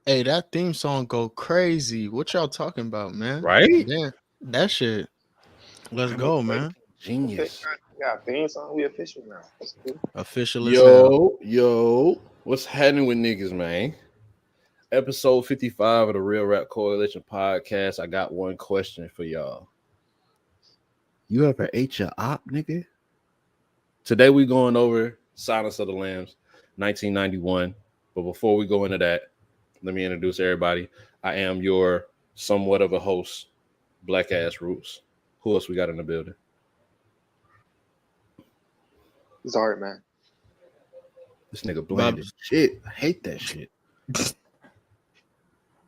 Hey, that theme song go crazy. What y'all talking about, man? Right? Yeah, that shit. Let's Hannibal go, Lecter, man. Okay, genius. we got a theme song. We official now. That's cool. Official as hell. Yo, what's happening with niggas, man? Episode 55 of the Real Rap Coalition podcast. I got one question for y'all. You ever ate your op, nigga? Today we going over Silence of the Lambs, 1991. But before we go into that, let me introduce everybody. I am your somewhat of a host, Black Ass Roots. Who else we got in the building? It's art, man. This nigga Bob, bland as shit. I hate that shit.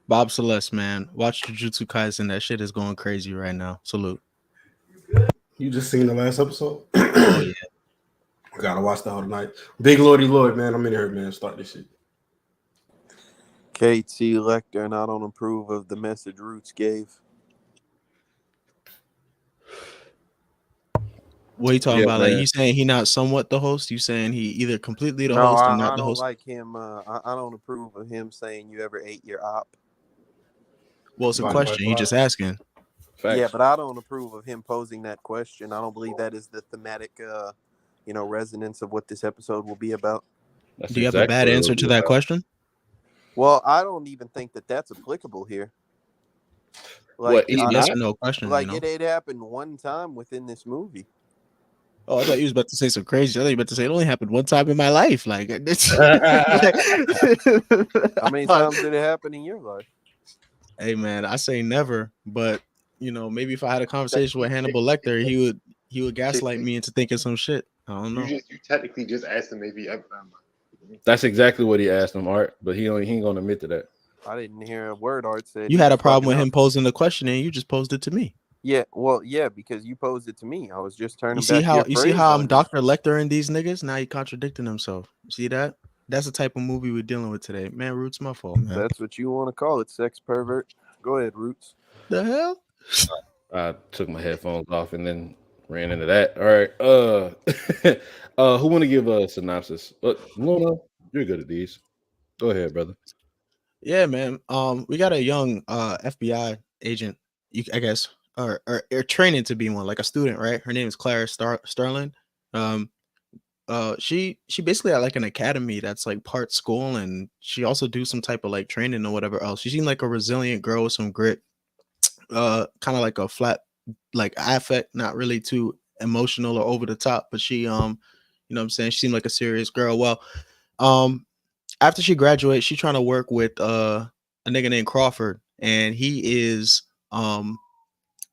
Bob Celeste, man. Watch Jujutsu Kaisen. That shit is going crazy right now. Salute. You just seen the last episode? Oh yeah. Gotta watch the whole tonight. Big Lordy Lord, man. I'm in here, man. Start this shit. KT Lecter, and I don't approve of the message Roots gave. What are you talking Yeah, about? Like man. you saying he not somewhat the host? You saying he either completely the No, host or not I the don't host? like him. I don't approve of him saying you ever ate your op. Well, it's a Like, question. He just asking. Facts. Yeah, but I don't approve of him posing that question. I don't believe that is the thematic, resonance of what this episode will be about. That's Do you have a exactly bad what it'll answer be to that about. question? Well, I don't even think that that's applicable here. What, Like, It's a eat yes not? or no question, you like know. it happened one time within this movie. Oh, I thought you was about to say some crazy. I thought you were about to say it only happened one time in my life. Like, it's, How many times did it happen in your life? hey man, I say never, but maybe if I had a conversation with Hannibal Lecter, he would gaslight me into thinking some shit. I don't know. You technically just asked him if he ever. That's exactly what he asked him, Art, but he ain't gonna admit to that. I didn't hear a word Art said. You He had a was problem fucking with up. him posing the question, and you just posed it to me. Yeah, well, yeah, because you posed it to me. I was just You turning see back how your you see phrase how I'm on you. Dr. Lecter and these niggas? Now he contradicting himself. You see that? That's the type of movie we're dealing with today. Man, Roots, my fault, man. That's what you want to call it, sex pervert. Go ahead, Roots. The hell? I took my headphones off and then ran into that. All right. Who want to give a synopsis? Luna, you're good at these. Go ahead, brother. Yeah, man. We got a young FBI agent, I guess, or training to be one, like a student, right? Her name is Clarice Starling. Um, she basically at like an academy that's like part school, and she also do some type of like training or whatever else. She seemed like a resilient girl with some grit. Kind of like a flat, like affect, not really too emotional or over the top, but she you know what I'm saying, she seemed like a serious girl. Well, um after she graduates, she trying to work with a nigga named Crawford, and he is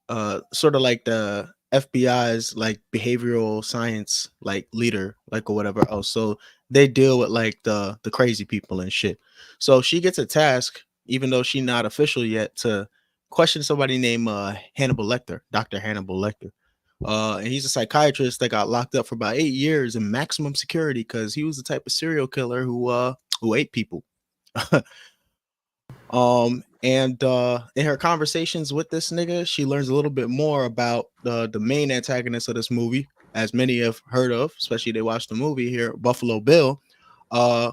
sort of like the FBI's like behavioral science like leader, like or whatever else. So they deal with like the crazy people and shit. So she gets a task, even though she's not official yet, to question somebody named Hannibal Lecter, Dr. Hannibal Lecter. And he's a psychiatrist that got locked up for about 8 years in maximum security because he was the type of serial killer who ate people. And in her conversations with this nigga, she learns a little bit more about the main antagonist of this movie, as many have heard of, especially they watched the movie here, Buffalo Bill,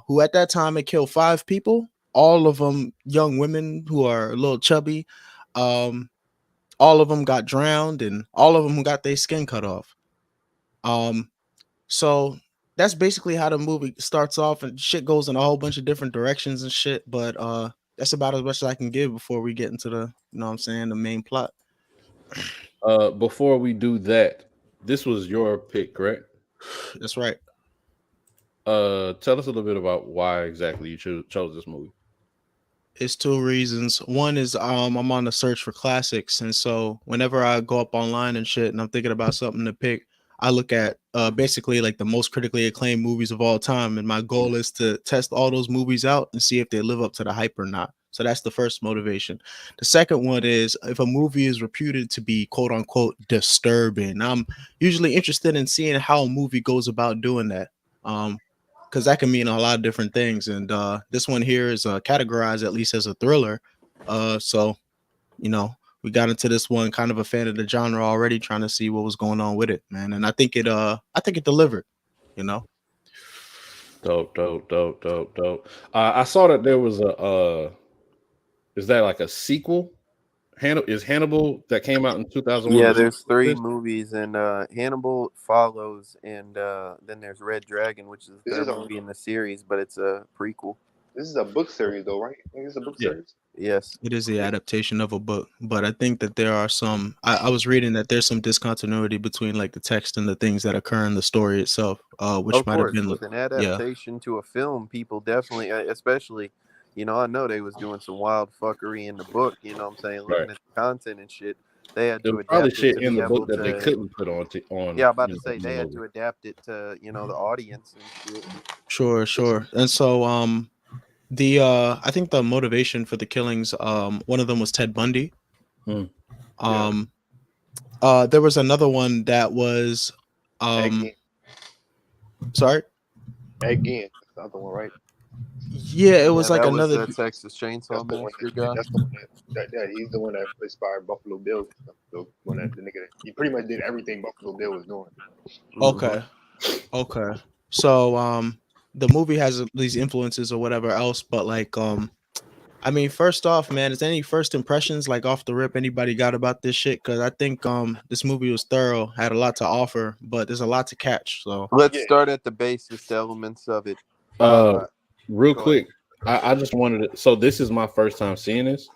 who at that time had killed 5 people, all of them young women who are a little chubby. Um, all of them got drowned, and all of them got their skin cut off. Um, so that's basically how the movie starts off, and shit goes in a whole bunch of different directions and shit. But that's about as much as I can give before we get into the, you know what I'm saying, the main plot. Before we do that, this was your pick, correct? That's right. Tell us a little bit about why exactly you chose this movie. It's 2 reasons. One is I'm on the search for classics, and so whenever I go up online and shit, and I'm thinking about something to pick, I look at basically like the most critically acclaimed movies of all time, and my goal is to test all those movies out and see if they live up to the hype or not. So that's the first motivation. The second one is if a movie is reputed to be quote unquote disturbing, I'm usually interested in seeing how a movie goes about doing that. Because that can mean a lot of different things. And this one here is categorized at least as a thriller. So you know, we got into this one kind of a fan of the genre already, trying to see what was going on with it, man. And I think it delivered. You know, Dope. I saw that there was a Is that like a sequel? Is Hannibal that came out in 2001? Yeah, there's 3 movies, and Hannibal follows, and then there's Red Dragon, which is the This is third a movie in the series, but it's a prequel. this is a book series though, right? I think it's a book Yeah. series. Yes. It is the adaptation of a book, but I think that there are some. I was reading that there's some discontinuity between like the text and the things that occur in the story itself, which Of might have course, been, with an yeah, adaptation to a film, people definitely, especially, I know they was doing some wild fuckery in the book. You know what I'm saying? Right. Looking at the content and shit, they had There to was probably adapt it shit to in be the able book that they to. couldn't put on. Yeah, I'm about to say in they the had movie. to adapt it to the audience and shit. sure. And so, the I think the motivation for the killings, one of them was Ted Bundy. Hmm. Um, there was another one that was, Again, sorry, again, that's the other one, right? yeah, it Yeah, was like that was another. the Texas Chainsaw That's the one. Massacre guy. That's the one that he's the one that inspired Buffalo Bill and stuff. The one that the nigga he pretty much did everything Buffalo Bill was doing. Okay, okay. So, the movie has these influences or whatever else, but like, I mean, first off, man, is there any first impressions like off the rip anybody got about this shit? Because I think this movie was thorough, had a lot to offer, but there's a lot to catch. So Let's Yeah, start at the basest elements of it. Real Go ahead. quick, I just wanted to. So this is my first time seeing this,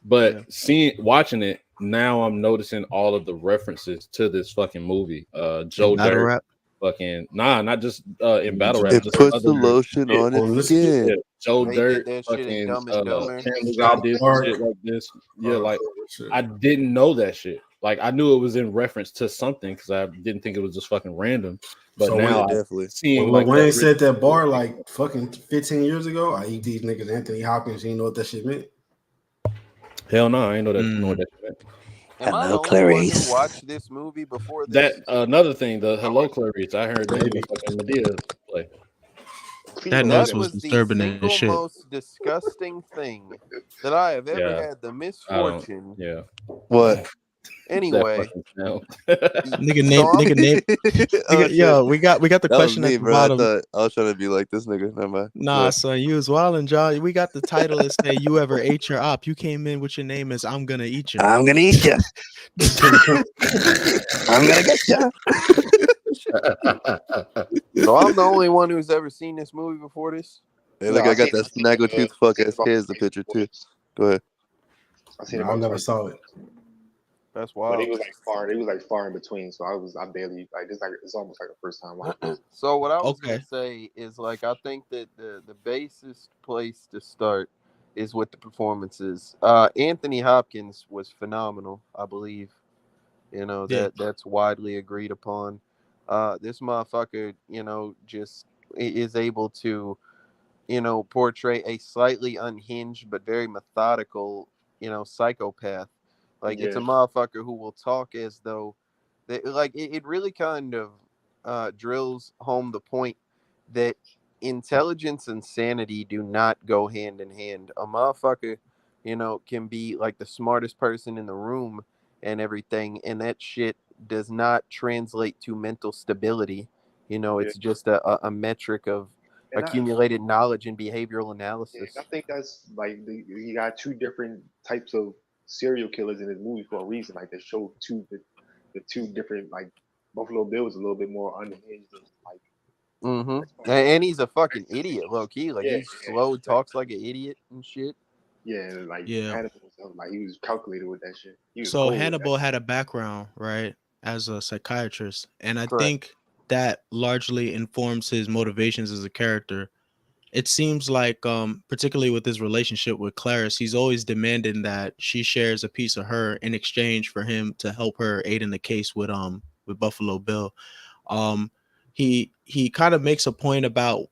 but yeah, watching it now, I'm noticing all of the references to this fucking movie. in Joe battle Dirt, rap, fucking not just in battle rap, It just puts the other lotion shit. on Well, its listen, Yeah, skin. Joe They did Dirt, that shit in fucking Dumb and Dumber. Family Guy South did some Park. shit like this. Yeah, like Shit. I didn't know that shit. Like I knew it was in reference to something because I didn't think it was just fucking random. But So now when- I'm Definitely. seeing When Lil like Wayne the said that bar like fucking 15 years ago, I eat these niggas Anthony Hopkins. You know what that shit meant? hell no, I ain't know that. Know what Mm. that meant. Am I the Hello, only one who Clarice. watched this movie before That this? another thing, the I Hello watched Clarice, I heard that Maybe. was fucking Medea play. Please that don't do noise That that. was was the disturbing as single shit. most disgusting thing that I have ever Yeah, had the I don't. misfortune. Yeah, What? that Anyway, fucking sound. Nigga so name, Oh nigga, shit, yo, we got the that was question me, at the bro. I bottom. thought I was trying to be like this nigga. Never mind. Nah, son, you was wildin', John. We got the title that say "You ever ate your op?" You came in with your name as "I'm gonna eat you." I'm gonna eat you. I'm gonna get you. so I'm the only one who's ever seen this movie before this. Hey, look, I got that snaggletooth fuck ass kids the picture too. Go ahead. I seen it I about never twice. saw it. That's But wild. it was like far. It was like far in between. So I barely like this. Like it's almost like a first time watch. So what I was Okay. gonna say is like I think that the basest place to start is with the performances. Anthony Hopkins was phenomenal, I believe. Yeah. That's widely agreed upon. This motherfucker, just is able to, portray a slightly unhinged but very methodical, psychopath. Like it's a Yeah, motherfucker who will talk as though like it really kind of drills home the point that intelligence and sanity do not go hand in hand. A motherfucker, can be like the smartest person in the room and everything, and that shit does not translate to mental stability. yeah. It's just a metric of And accumulated knowledge and behavioral yeah, I analysis. think that's like he got two different types of serial killers in his movie for a reason. Like they show the two different like Buffalo Bill was a little bit more unhinged and like as far as And he's a fucking idiot, low key. Like yeah, he's yeah, slow, like, talks like an idiot and shit. yeah, and like Yeah. Hannibal was like he was calculated with that shit. He was So cold with that Hannibal shit. had a background, right, as a psychiatrist, and I Correct. think that largely informs his motivations as a character. It seems like, particularly with his relationship with Clarice, he's always demanding that she shares a piece of her in exchange for him to help her aid in the case with Buffalo Bill. Um, he kind of makes a point about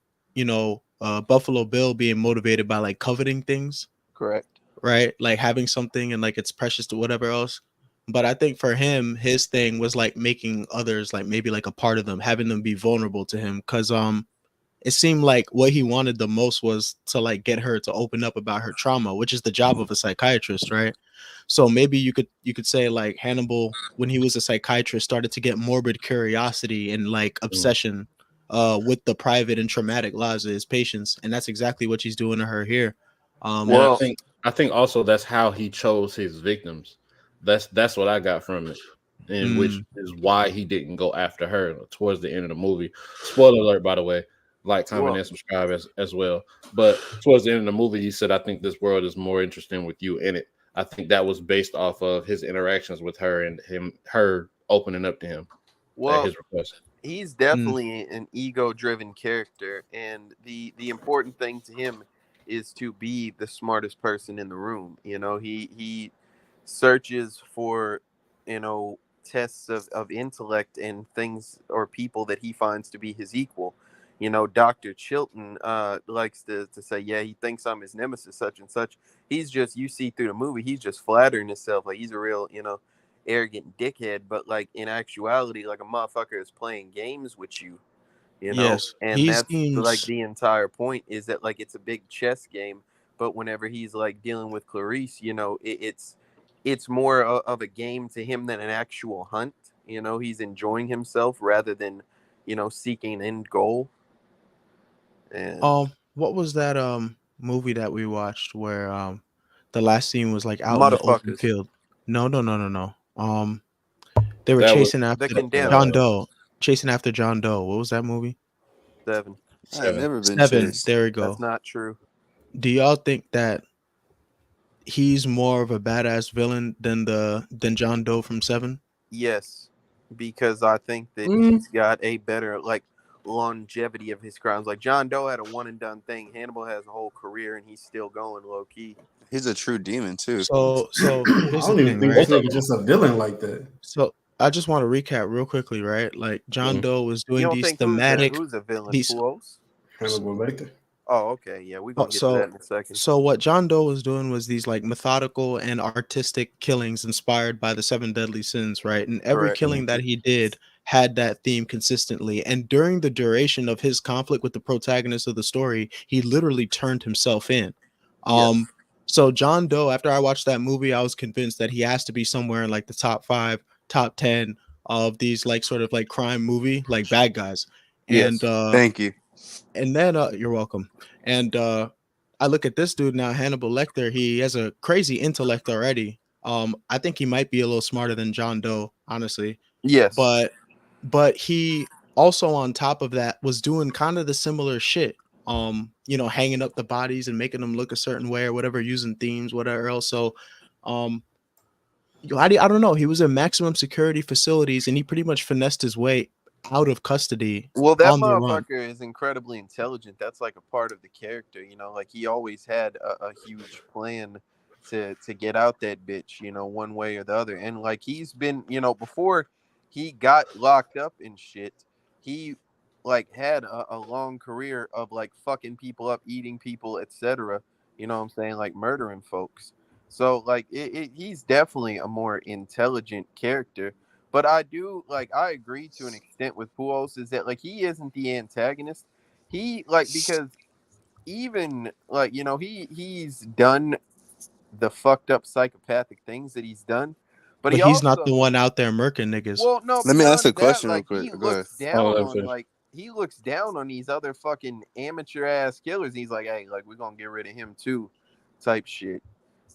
Buffalo Bill being motivated by like coveting things, Correct. right? Like having something and like it's precious to whatever else. But I think for him, his thing was like making others like maybe like a part of them, having them be vulnerable to him. Cause it seemed like what he wanted the most was to like get her to open up about her trauma, which is the job of a psychiatrist, right? So maybe you could say like Hannibal, when he was a psychiatrist, started to get morbid curiosity and like obsession with the private and traumatic lives of his patients. And that's exactly what she's doing to her here. And I Well, think I think also that's how he chose his victims. That's what I got from it, and which Mm. is why he didn't go after her towards the end of the movie. Spoiler alert, by the way. Like, comment, Well, and subscribe as well. But towards the end of the movie, he said, "I think this world is more interesting with you in it." I think that was based off of his interactions with her and her opening up to him at well, his request. he's Mm. definitely an ego-driven character, and the important thing to him is to be the smartest person in the room. You know, he searches for, you know, tests of intellect and things or people that he finds to be his equal. You know, Dr. Chilton likes to say, yeah, he thinks I'm his nemesis, such and such. He's just, you see through the movie, he's just flattering himself. Like, he's a real, you know, arrogant dickhead. But, like, in actuality, like, a motherfucker is playing games with you, you know? Yes, And he that's, like, seems. the entire point is that, like, it's a big chess game. But whenever he's, like, dealing with Clarice, you know, it's more of a game to him than an actual hunt. You know, he's enjoying himself rather than, you know, seeking an end goal. And What was that movie that we watched where the last scene was like out in the open motherfuckers, field? No, no, no, no, no. They were That was chasing the after condemned John Doe. Chasing after John Doe. What was that movie? seven. I ain't Seven. never been Seven. chased. There we That's go. not true. Do y'all think that he's more of a badass villain than John Doe from Seven? Yes, because I think that Mm. he's got a better like longevity of his crimes. Like John Doe had a one and done thing. Hannibal has a whole career and he's still going low key. He's a true demon too. So I here's the don't even thing, think right? this Both of nigga them. just a villain like that. So I just want to recap real quickly, right? Like John Mhm. Doe was You doing don't these think thematic, who's a villain? these. Puos? Hannibal Lecter. Oh, okay. Yeah, we're Oh, gonna get to that so in a second. so what John Doe was doing was these like methodical and artistic killings inspired by the seven deadly sins, right? And every Correct. killing that he did had that theme consistently. And during the duration of his conflict with the protagonist of the story, he literally turned himself in. Yes. Um, so John Doe, after I watched that movie, I was convinced that he has to be somewhere in like the top 5, top 10 of these like sort of like crime movie like bad guys. And Yes. Thank you. then you're welcome. And I look at this dude now, Hannibal Lecter. He has a crazy intellect already. I think he might be a little smarter than John Doe, honestly. Yes. But he also on top of that was doing kind of the similar shit. You know, hanging up the bodies and making them look a certain way or whatever, using themes, whatever else. So, um, I don't know. He was in maximum security facilities and he pretty much finessed his way out of custody Well, that on the run. motherfucker is incredibly intelligent. That's like a part of the character, you know. Like he always had a huge plan to get out that bitch, you know, one way or the other. And like he's been, you know, before he got locked up and shit, he like had a long career of like fucking people up, eating people, etc. You know what I'm saying? Like murdering folks. So like he's definitely a more intelligent character. But I do like I agree to an extent with Puos is that like he isn't the antagonist. He like because even like you know he's done the fucked up psychopathic things that he's done, but But he he's not the also one out there murking niggas. well no Let me ask a beyond that question real like quick. he Go ahead. looks Oh, down let me on finish. like he looks down on these other fucking amateur ass killers. He's like hey like we're gonna get rid of him too, type shit.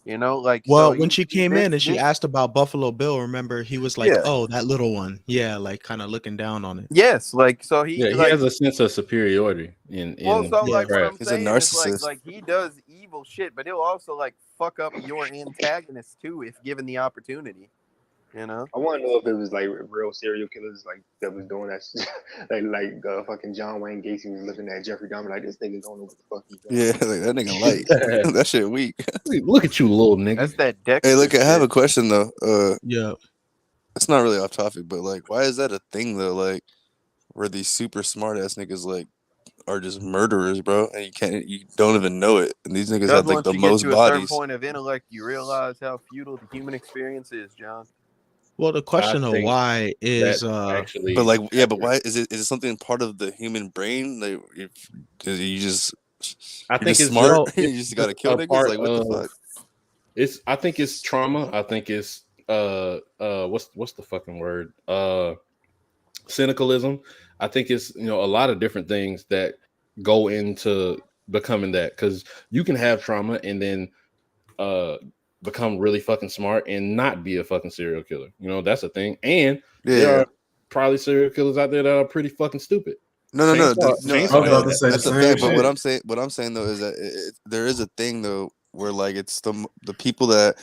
You know like so Well, when she came in and she this asked about Buffalo Bill, remember he was like, yeah "Oh, that little one." Yeah, like kind of looking down on it. yes like so he Yeah, he like has a sense of superiority well, in so his Yeah. like what craft. I'm He's a saying is narcissist. like he does evil shit, but he'll also like fuck up your antagonist too if given the opportunity. You know? I want to know if it was like real serial killers like that was doing that, like fucking John Wayne Gacy was looking at Jeffrey Dahmer like this nigga don't know what the fuck he's doing. Yeah, like that nigga light. That shit weak. Look at you, little nigga. That's that Dexter Hey, look, I have a shit. question though. Yeah. It's not really off topic, but like, why is that a thing though? Like, where these super smart ass niggas like are just murderers, bro, and you don't even know it. And these niggas Because had like once the you get most to a certain bodies. point of intellect, you realize how futile the human experience is, John. Well, the I question of think why that's is actually But like, yeah, but accurate. why is it something part of the human brain? Like, is you just I you're think just it's smart, just you it's just just gotta kill a niggas. part Like, what the of fuck? it's. I think it's trauma. I think it's what's the fucking word cynicalism. I think it's a lot of different things that go into becoming that because you can have trauma and then become really fucking smart and not be a fucking serial killer. You know, that's a thing. And there Yeah. are probably serial killers out there that are pretty fucking stupid. No. I was about to say That's the a same fact. But shit. what I'm saying though is that there is a thing though where like it's the people that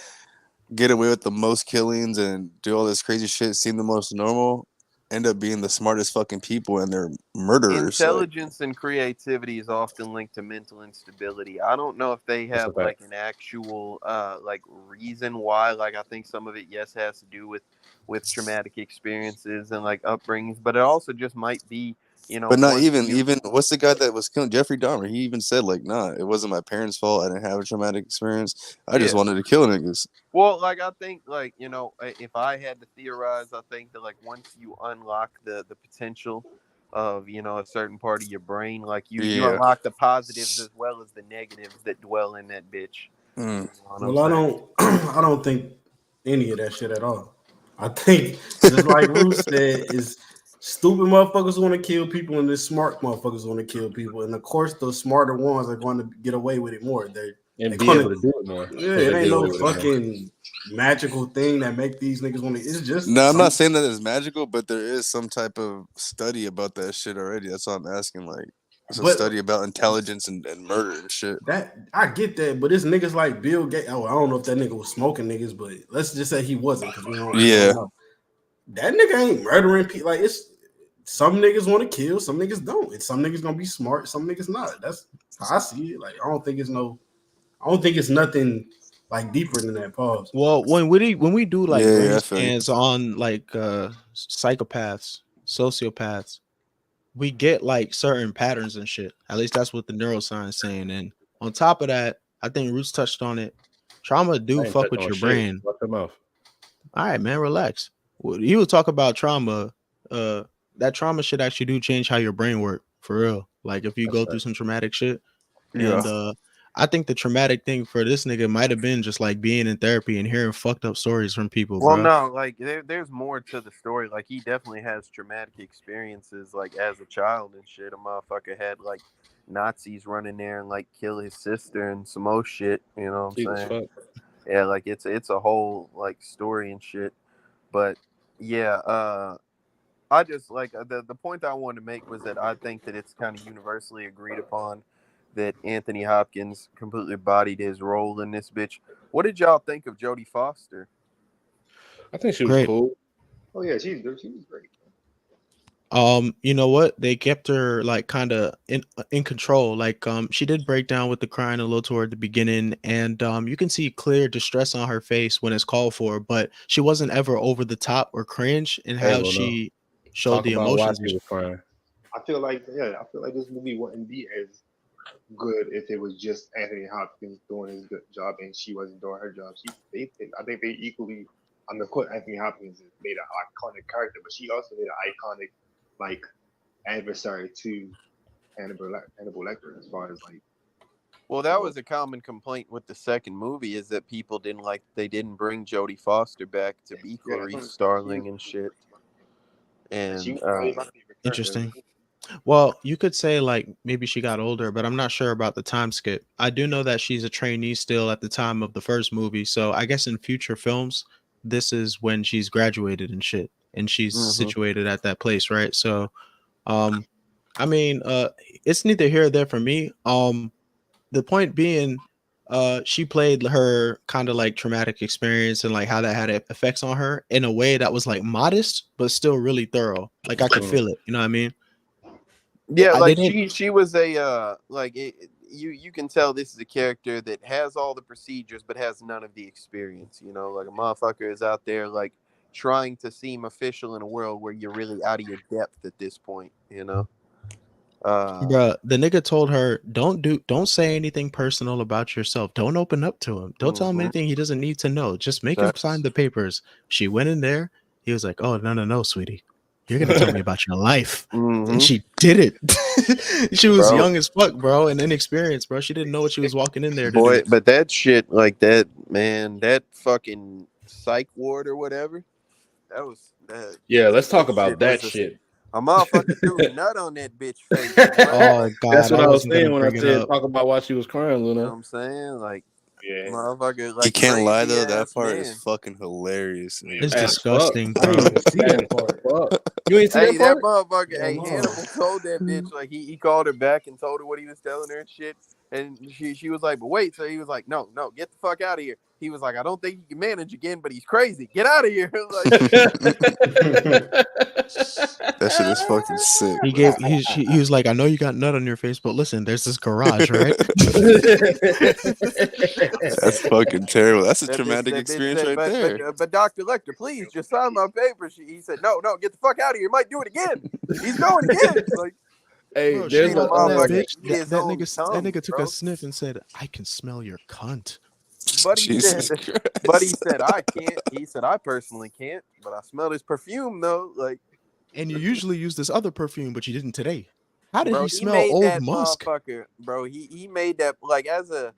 get away with the most killings and do all this crazy shit, seem the most normal, end up being the smartest fucking people, and they're murderers. Intelligence and creativity is often linked to mental instability. I don't know if they That's a have fact. like an actual like reason why. Like I think some of it, yes, has to do with traumatic experiences and like upbringings, but it also just might be, you know, But not once even you what's the guy that was killing Jeffrey Dahmer? He even said like, nah, it wasn't my parents' fault. I didn't have a traumatic experience. I just yeah. wanted to kill niggas. Well, like I think, like you know, if I had to theorize, I think that like once you unlock the potential of you know a certain part of your brain, like you Yeah. unlock the positives as well as the negatives that dwell in that bitch. Mm. You know what Well, I'm saying? I don't think any of that shit at all. I think just like Ruth said, is stupid motherfuckers want to kill people and the smart motherfuckers want to kill people, and of course the smarter ones are going to get away with it more. They're And be gonna, able to do it more. yeah, Because it they ain't get away no with it more. fucking magical thing that make these niggas want to. It's just No, I'm not some. saying that it's magical, but there is some type of study about that shit already. That's what I'm asking. Like, it's a But study about intelligence and murder and shit. that I get that, but it's niggas like Bill Gates. Oh, I don't know if that nigga was smoking niggas, but let's just say he wasn't because we Yeah. don't know. That nigga ain't murdering people. Like it's some niggas want to kill, some niggas don't. And some niggas gonna be smart, some niggas not. That's how I see it. Like I don't think it's nothing like deeper than that. Pause. Well, when we do like Yeah, brain I feel you. scans on like psychopaths, sociopaths, we get like certain patterns and shit. At least that's what the neuroscience saying. And on top of that, I think Roots touched on it. Trauma do I ain't fuck touching with on your shit. brain. Watch your mouth. All right, man, relax. You would talk about trauma. That trauma shit actually do change how your brain work for real. Like if you That's go right. through some traumatic shit, Yeah. and I think the traumatic thing for this nigga might have been just like being in therapy and hearing fucked up stories from people, Well, bro. no, like there's more to the story. Like he definitely has traumatic experiences, like as a child and shit. A motherfucker had like Nazis run in there and like kill his sister and some more shit. You know what I'm Jesus saying? fuck. Yeah, like it's a whole like story and shit. But yeah, I just like the point I wanted to make was that I think that it's kind of universally agreed upon that Anthony Hopkins completely bodied his role in this bitch. What did y'all think of Jodie Foster? I think she was Great. cool. Oh yeah, she was great. You know what? They kept her like kind of in control. Like she did break down with the crying a little toward the beginning, and you can see clear distress on her face when it's called for, but she wasn't ever over the top or cringe in how Hell no. she showed Talk the about why emotions. she was crying. I feel like this movie wouldn't be as good if it was just Anthony Hopkins doing his good job and she wasn't doing her job. I think they equally. I mean, of course, Anthony Hopkins made an iconic character, but she also made an iconic like adversary to Hannibal Lecter as far as like. Well, that was a common complaint with the second movie is that people they didn't bring Jodie Foster back to be Clarice Starling and shit. And she And was probably my favorite character. Interesting. Well, you could say like maybe she got older, but I'm not sure about the time skip. I do know that she's a trainee still at the time of the first movie, so I guess in future films, this is when she's graduated and shit, and she's situated at that place, right? So, um, I mean, it's neither here or there for me. The point being, she played her kind of like traumatic experience and like how that had effects on her in a way that was like modest, but still really thorough. Like I could feel it, you know what I mean? yeah, They like didn't. she was a you can tell this is a character that has all the procedures but has none of the experience. You know, like a motherfucker is out there like trying to seem official in a world where you're really out of your depth at this point. You know. Bruh, the nigga told her, don't say anything personal about yourself. Don't open up to him. Don't tell him anything he doesn't need to know. Just make him sign the papers. She went in there. He was like, oh, no, sweetie. You're gonna tell me about your life. And she did it. She was Bro. young as fuck, bro, and inexperienced, bro. She didn't know what she was walking in there to Boy, do. but that shit, like that, man, that fucking psych ward or whatever, that was that. Yeah, let's talk about was that shit. A motherfucker threw a nut on that bitch face. Oh That's God, what I I was wasn't gonna saying when I bring it said up. talk about why she was crying, You know Luna. what I'm saying? Like, Yeah. Motherfucker, like You can't lie crazy though. That ass part man. is fucking hilarious. It's As disgusting, fuck. I didn't bro. even see that part. Fuck. You ain't see Hey, that that part? motherfucker. Hell Hey, no. Hannibal told that bitch like he called her back and told her what he was telling her and shit. And she was like, but wait. So he was like, no, get the fuck out of here. He was like, I don't think he can manage again, but he's crazy. Get out of here. Like, That shit is fucking sick. He was like, I know you got nut on your face, but listen, there's this garage, right? That's fucking terrible. That's a that bitch, traumatic experience right there. but Dr. Lecter, please just sign my paper. He said, no, get the fuck out of here. He might do it again. He's going again. Like, Hey, Bro, there's straight up on that motherfucker bitch. eat his That own nigga tongue, took bro. a sniff and said, I can smell your cunt. But he Jesus said, Christ. but he said, I can't. He said, I personally can't, but I smell his perfume though. Like, And you usually use this other perfume, but you didn't today. How did bro, he he smell made old that musk? motherfucker, bro. He made that like as a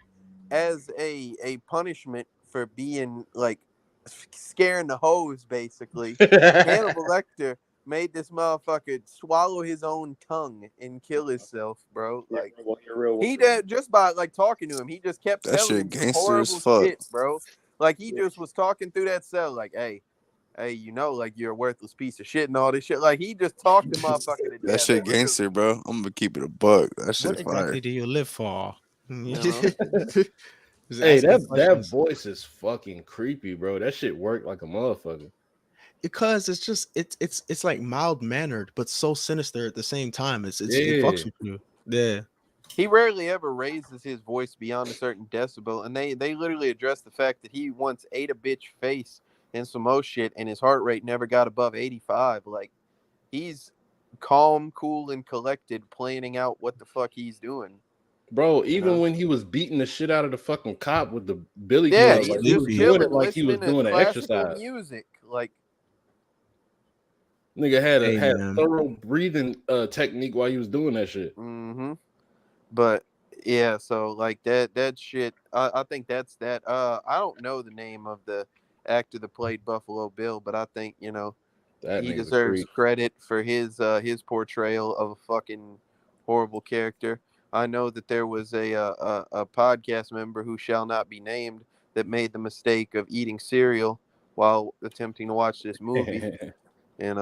punishment for being like scaring the hoes, basically. Hannibal Lecter made this motherfucker swallow his own tongue and kill himself, bro. Yeah, Like well, you're real. he did just by like talking to him. He just kept That telling shit him some gangster as horrible fuck. shit, bro. Like he just was talking through that cell, like, hey, you know, like you're a worthless piece of shit and all this shit. Like he just talked the motherfucker to That death. shit Literally. gangster, bro. I'm gonna keep it a buck. That shit What fire. exactly do you live for? know? Just Hey, asking that questions. voice is fucking creepy, bro. That shit worked like a motherfucker. Because it's just it's like mild mannered, but so sinister at the same time. It Yeah. fucks with you. Yeah. He rarely ever raises his voice beyond a certain decibel, and they literally address the fact that he once ate a bitch face and some more shit, and his heart rate never got above 85. Like he's calm, cool, and collected, planning out what the fuck he's doing. Bro, even know? when he was beating the shit out of the fucking cop with the billy Yeah, club, he's like he was just doing chilling, it like he was listening to doing an classical exercise. music. Like, Nigga had Hey, a man. thorough breathing technique while he was doing that shit. But yeah, so like that shit. I think that's that. I don't know the name of the actor that played Buffalo Bill, but I think That he nigga's a deserves creep. credit for his portrayal of a fucking horrible character. I know that there was a podcast member who shall not be named that made the mistake of eating cereal while attempting to watch this movie. And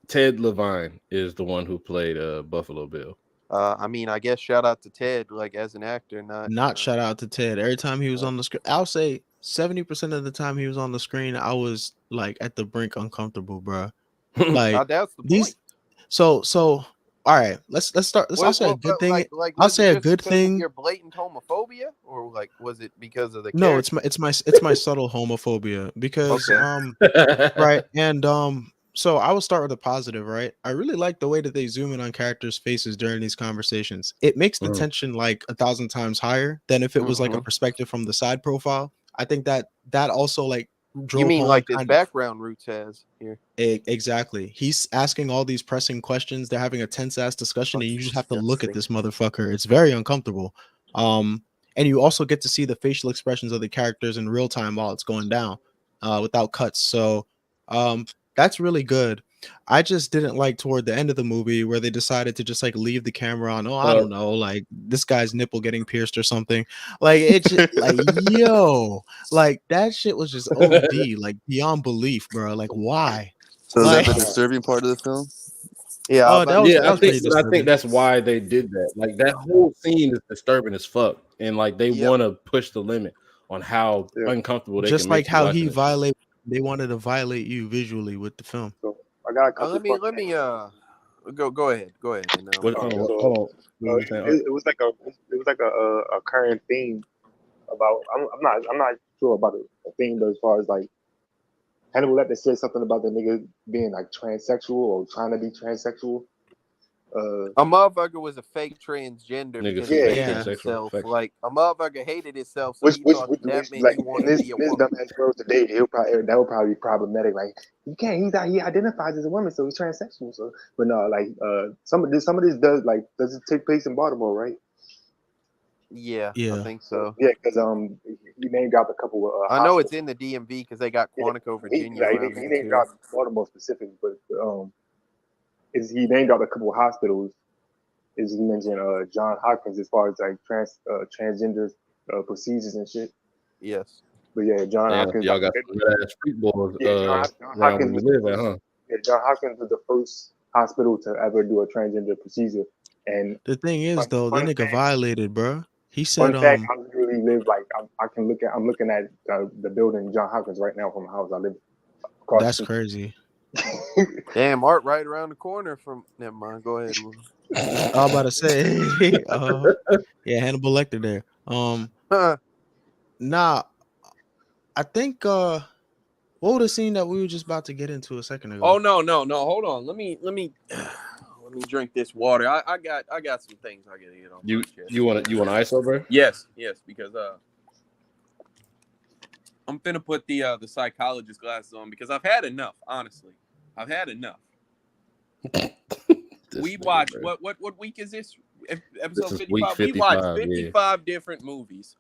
Ted Levine is the one who played Buffalo Bill. I mean, I guess shout out to Ted, like as an actor, Not shout out to Ted. Every time he was on the screen, I'll say 70% of the time he was on the screen, I was like at the brink uncomfortable, bro. Like that's the these. point. So all right, let's start. I'll say a good thing. Like I'll was it say a just good because of thing. your blatant homophobia, or like was it because of the No, character? it's my subtle homophobia because right and so I will start with a positive, right? I really like the way that they zoom in on characters' faces during these conversations. It makes the tension like 1,000 times higher than if it was like a perspective from the side profile. I think that also like drove You mean home like this kind of background Roots has here? exactly. He's asking all these pressing questions. They're having a tense ass discussion, and you just have to look at this motherfucker. It's very uncomfortable. And you also get to see the facial expressions of the characters in real time while it's going down, without cuts. So, that's really good. I just didn't like toward the end of the movie where they decided to just like leave the camera on. Oh, I don't know, like this guy's nipple getting pierced or something. Like it's just, like yo, like that shit was just OD, like beyond belief, bro. Like why? So is that Like, the disturbing part of the film? Yeah, oh, that was I pretty think disturbing. that's why they did that. Like that whole scene is disturbing as fuck, and like they want to push the limit on how uncomfortable they Just can like make you how watching he it. violated, they wanted to violate you visually with the film. So I got a couple. let me go ahead. And Hold on. What were you saying? It was like a current theme about. I'm not sure about a theme, but as far as like Hannibal Lecter said something about the nigga being like transsexual or trying to be transsexual. A motherfucker was a fake transgender because he hated himself. Effects. Like a motherfucker hated himself, so Which he thought that meant like he wanted in to be a this woman. dumbass world today, that would probably be problematic. Like he can't, he identifies as a woman, so he's transsexual. So, but no, like some of this does it take place in Baltimore, right? Yeah, I think so. Yeah, because he named dropped a couple of. I know it's in the DMV because they got Quantico, Virginia. He named dropped Baltimore specific, but he named dropped a couple of hospitals is he mentioned John Hopkins as far as like transgender procedures and shit. Yes. But yeah, John Damn, Hopkins. y'all Like, got some good ass street boys John around where Hopkins you was the live at, first. huh? Yeah, John Hopkins was the first hospital to ever do a transgender procedure. And The thing is, though, that fun nigga fact, violated, bro. He fun said, fact, I literally live like I'm looking at the building John Hopkins right now from my house. I live across that's the crazy. street. Damn, Art right around the corner from. Never mind. Go ahead, Lou. I was about to say, yeah, Hannibal Lecter there. Nah, I think what was the scene that we were just about to get into a second ago? Oh no. Hold on. Let me drink this water. I got some things I gotta get on. You want ISO, bro? Yes, because I'm finna put the psychologist glasses on because I've had enough. Honestly, I've had enough. We watched what week is this? Episode 55. Week 55. We watched 55 different movies.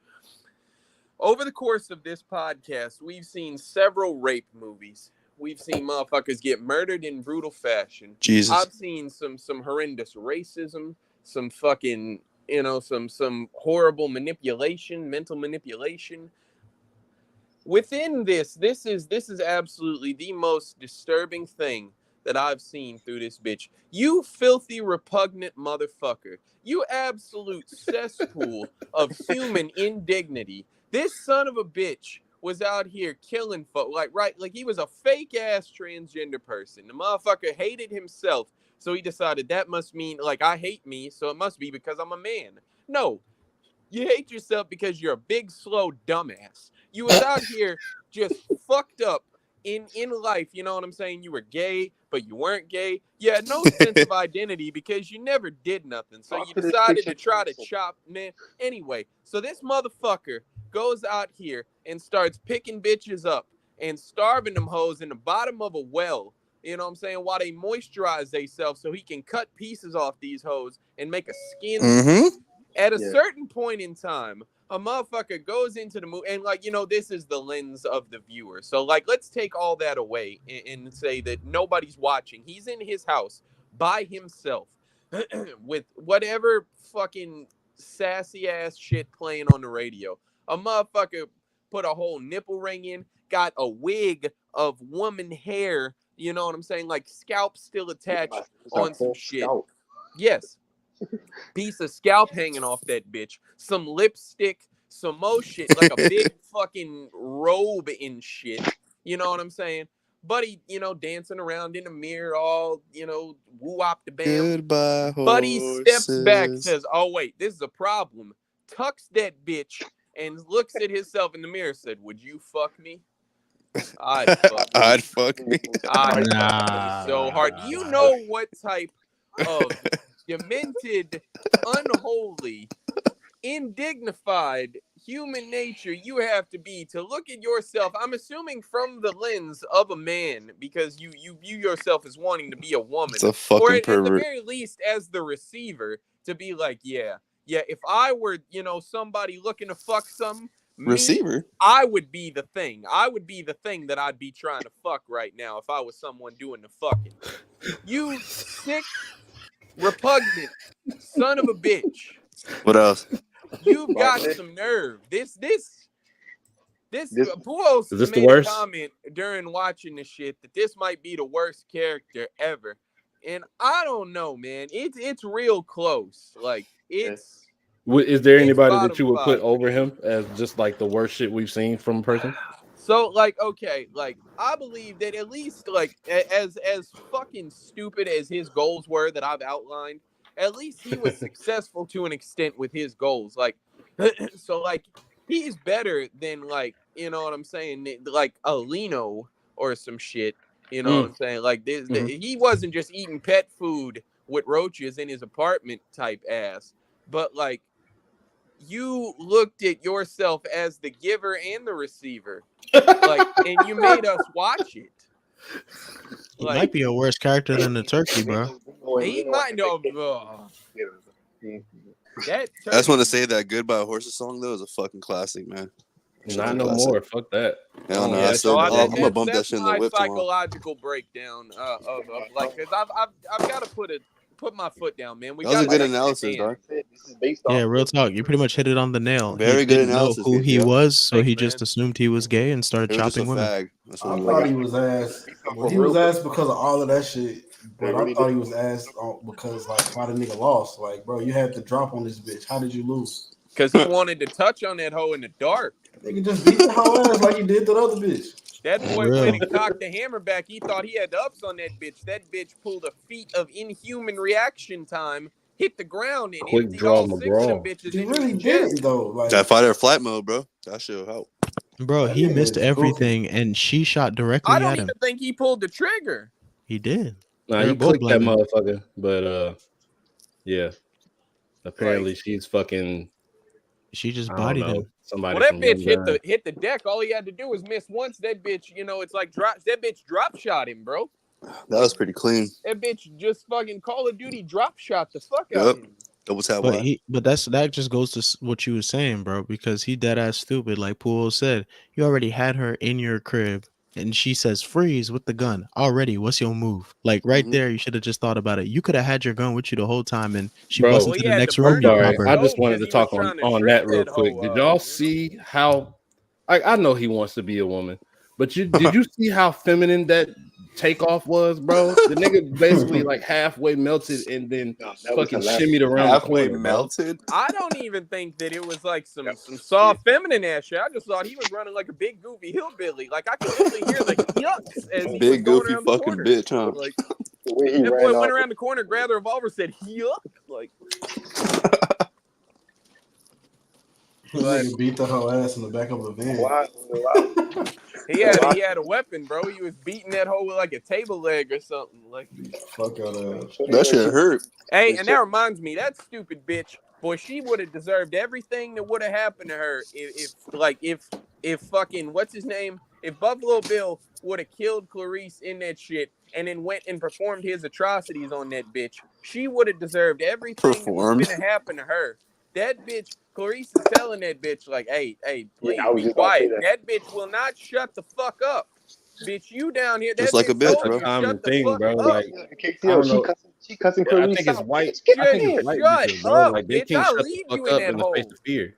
Over the course of this podcast, we've seen several rape movies. We've seen motherfuckers get murdered in brutal fashion. Jesus. I've seen some horrendous racism, some fucking, some horrible manipulation, mental manipulation. Within this is absolutely the most disturbing thing that I've seen through this bitch. You filthy, repugnant motherfucker. You absolute cesspool of human indignity. This son of a bitch was out here killing folk. Like he was a fake ass transgender person. The motherfucker hated himself, so he decided that must mean I hate me, so it must be because I'm a man. No, you hate yourself because you're a big, slow dumbass. You was out here just fucked up in life. You know what I'm saying? You were gay, but you weren't gay. You had no sense of identity because you never did nothing. So you decided to try to chop, man. Anyway, so this motherfucker goes out here and starts picking bitches up and starving them hoes in the bottom of a well. You know what I'm saying? While they moisturize themselves so he can cut pieces off these hoes and make a skin. Mm-hmm. At a certain point in time, a motherfucker goes into the movie, and this is the lens of the viewer. So let's take all that away and say that nobody's watching. He's in his house by himself with whatever fucking sassy ass shit playing on the radio. A motherfucker put a whole nipple ring in, got a wig of woman hair, you know what I'm saying? Like scalp still attached on some shit. Yes. Piece of scalp hanging off that bitch, some lipstick, some more shit, like a big fucking robe and shit. You know what I'm saying? Buddy, dancing around in the mirror, all, woo-wop the bam. Goodbye, horses. Buddy steps back, says, oh, wait, this is a problem. Tucks that bitch and looks at himself in the mirror, said, would you fuck me? I'd fuck me. I'd fuck me so hard. You know what type of demented, unholy, indignified human nature you have to be to look at yourself, I'm assuming from the lens of a man, because you view yourself as wanting to be a woman. It's a fucking or at pervert. the very least as the receiver, to be like, yeah, if I were, somebody looking to fuck some receiver, I would be the thing. I would be the thing that I'd be trying to fuck right now if I was someone doing the fucking. You sick, repugnant son of a bitch. What else? You've got some nerve. This Puos is this made the worst? a comment during watching this shit that this might be the worst character ever. And I don't know, man. It's real close. Like it's is there anybody that you would bottom put over him as just like the worst shit we've seen from a person? So okay, I believe that at least as fucking stupid as his goals were that I've outlined, at least he was successful to an extent with his goals. So he's better than you know what I'm saying, like a Lino or some shit. You know what I'm saying? Like this, he wasn't just eating pet food with roaches in his apartment type ass, but you looked at yourself as the giver and the receiver, and you made us watch it. He might be a worse character than the turkey, bro. He might know. I just want to say that "Goodbye Horses" song though is a fucking classic, man. Not no more. Fuck that. Hell no. Yeah, I'm gonna bump that shit in the whip tomorrow. psychological breakdown of because I've got to put put my foot down, man. We That was a got good to analysis, dog. This is based Yeah, off. real talk. You pretty much hit it on the nail. Very He good didn't know analysis, who he yeah. was, so Thanks, he just man. assumed he was gay and started He was just a chopping women. fag. That's what I he thought was. he was asked. Based off Well, a he real was asked because of all of that shit. But They I really thought did. he was asked because like why the nigga lost. Like, bro, you had to drop on this bitch. How did you lose? Because he wanted to touch on that hoe in the dark. Nigga just beat the whole ass like he did the other bitch. That For boy real. went and cocked the hammer back. He thought he had the ups on that bitch. That bitch pulled a feat of inhuman reaction time, hit the ground, and Quick emptied draw all 6 of them McGraw. bitches He into really his chest. didn't though. Like That fight or flight mode, bro. That shit help. Bro, that he nigga missed is everything, and she shot I directly don't at him. even think he pulled the trigger. He did. Nah, They were he both clicked that blaming. motherfucker, but yeah. Apparently Like, she's fucking, She just I don't bodied know, him. somebody well, that from bitch Hyundai. hit the deck. All he had to do was miss once. That bitch, it's like that bitch drop shot him, bro. That was pretty clean. That bitch just fucking Call of Duty drop shot the fuck out of Yep. him. Double tap But Y. that just goes to what you were saying, bro. Because he dead ass stupid. Like Poole said, you already had her in your crib, and she says freeze with the gun. Already, what's your move? Like right Mhm. there, you should have just thought about it. You could have had your gun with you the whole time, and she Bro, busts Well, into he the had next to room. burn You her pop sorry, with her. I the just stove wanted to because he was talk on, trying to on trip that real that quick. hoe Did up, y'all you know? see how, like, I know he wants to be a woman, but did you see how feminine that takeoff was, bro? The nigga basically like halfway melted and then No, that was fucking hilarious. shimmied around Halfway the corner, melted. I don't even think that it was like some That was soft feminine ass shit. I just thought he was running like a big goofy hillbilly. Like I could literally hear the yucks as he was Big going goofy around the fucking corner. bitch, huh? Like the way he that ran boy went off. around the corner, grabbed the revolver, said yuck. Like this nigga beat the whole ass in the back of a van. Wow. he had a weapon, bro. He was beating that hoe with like a table leg or something. Like Fuck out of That shit hurt. hey, and that reminds me, that stupid bitch, boy, she would have deserved everything that would have happened to her if fucking what's his name? If Buffalo Bill would have killed Clarice in that shit and then went and performed his atrocities on that bitch, she would have deserved everything that was Performed. gonna happen to her. That bitch, Clarice is telling that bitch, like, hey, please Yeah, I was be just about to say quiet. That bitch will not shut the fuck up. Bitch, you down here. Just That like a bitch bitch, told bro. you to common shut the thing, fuck bro. up. Like, I don't know. She cussing I Clarice think it's out. white. Bitch, get I out think there. it's white Shut bitches, bro. up, Like they bitch. can't I'll shut leave the you fuck in up that in the face hole. of fear.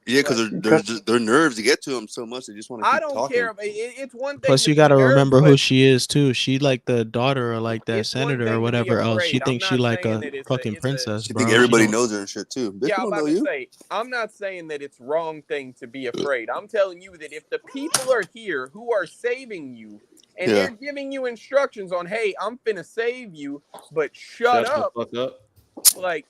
Yeah, because Like, their nerves get to them so much they just want to I keep don't talking. care. It's one thing Plus, to you be gotta nervous, remember who but she is too. She like the daughter or like that it's one senator or thing to be whatever else. She afraid. I'm thinks she not like saying a that fucking princess, She think bro. She everybody don't. knows her and shit too. Bitch, Yeah, we I'm don't know about to you. say, I'm not saying that it's wrong thing to be afraid. I'm telling you that if the people are here who are saving you and Yeah. they're giving you instructions on, hey, I'm finna save you, but shut Shut the up, fuck up. like,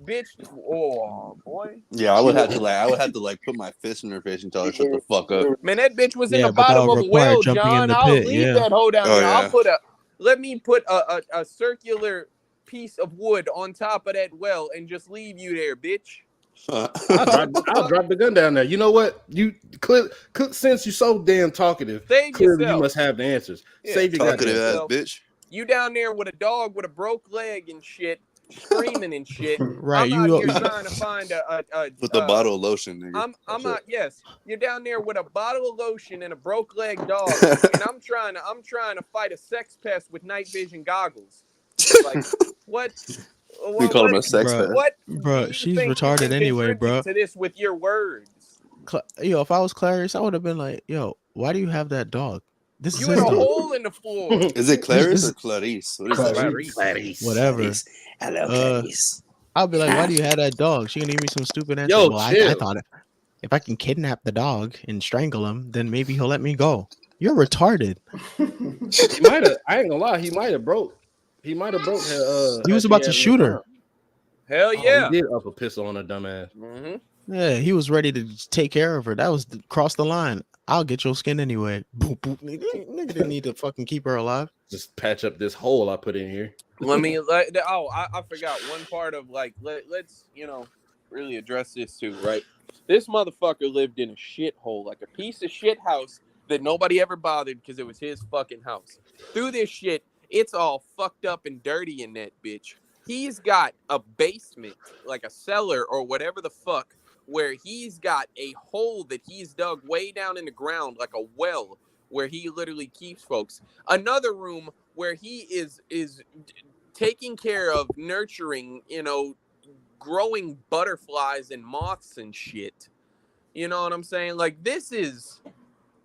bitch, oh boy. Yeah, I would have to like put my fist in her face and tell her shut the fuck up. Man, that bitch was in Yeah, the but that bottom would of a require well, jumping in John. the I'll pit. leave Yeah. that hoe down Oh, there. yeah. Let me put a circular piece of wood on top of that well and just leave you there, bitch. I'll drop the gun down there. You know what? Since you're so damn talkative, Save clearly you yourself. must have the answers. Yeah, Save your save Talkative goddamn ass self. bitch. You down there with a dog with a broke leg and shit, screaming and shit. Right. I'm out here trying to find With a bottle of lotion, nigga. I'm That's out. Yes, you're down there with a bottle of lotion and a broke leg dog, it. and I'm trying to fight a sex pest with night vision goggles. Like what? We call him a sex pest. What do Bro, you she's think you retarded can anyway, contribute bro. to this with your words? Yo, if I was Clarice, I would have been like, yo, why do you have that dog? This is You in his a dog. hole in the floor. Is it Clarice This- or Clarice? What is that? Clarice. Clarice. Whatever. Hello, Clarice. I'll be like, why do you have that dog? She gonna give me some stupid answer. Yo, Well, I chill. thought if I can kidnap the dog and strangle him, then maybe he'll let me go. You're retarded. He might have. I ain't gonna lie. He might have broke. He might have broke. He was about to shoot her. Hell Oh, yeah. he did up a pistol on a dumbass. Mm-hmm. Yeah, he was ready to take care of her. That was cross the line. I'll get your skin anyway. Boop, boop. Nigga didn't need to fucking keep her alive. Just patch up this hole I put in here. I forgot one part of like let's really address this too, right? This motherfucker lived in a shithole, like a piece of shit house that nobody ever bothered because it was his fucking house. Through this shit, it's all fucked up and dirty in that bitch. He's got a basement, like a cellar or whatever the fuck, where he's got a hole that he's dug way down in the ground, like a well, where he literally keeps folks. Another room where he is taking care of, nurturing, growing butterflies and moths and shit. You know what I'm saying? Like this is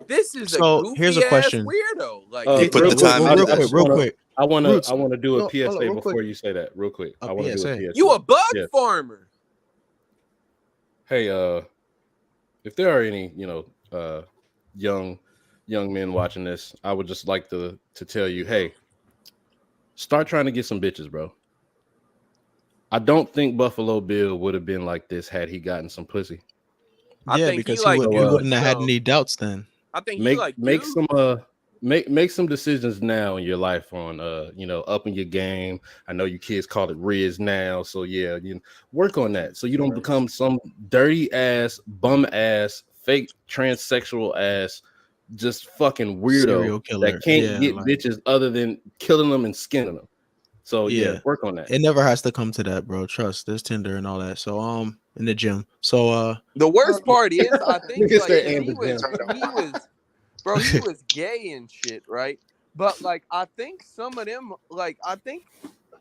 a So here's goofy a ass question. weirdo. Like He put the time into this. Real quick. I want Roots. to do a No, hold PSA on, real before quick. you say that. Real quick. A I want to do a PSA. PSA. you a bug Yeah. farmer. Hey, if there are any, young men watching this, I would just like to tell you, hey, start trying to get some bitches, bro. I don't think Buffalo Bill would have been like this had he gotten some pussy. I Yeah, think because he like he dudes, wouldn't have had though. any doubts then. I think he Make like make dudes. some make some decisions now in your life on upping your game. I know you kids call it Riz now, so yeah, you work on that so you don't become some dirty ass, bum ass, fake transsexual ass, just fucking weirdo Serial killer. that can't Yeah, get like- bitches other than killing them and skinning them. So yeah, Yeah. work on that. It never has to come to that, bro. Trust. There's Tinder and all that. So in the gym. So The worst part is, I think Nigga like said 'cause and he was, bro, he was gay and shit, right? But like, I think some of them, like, I think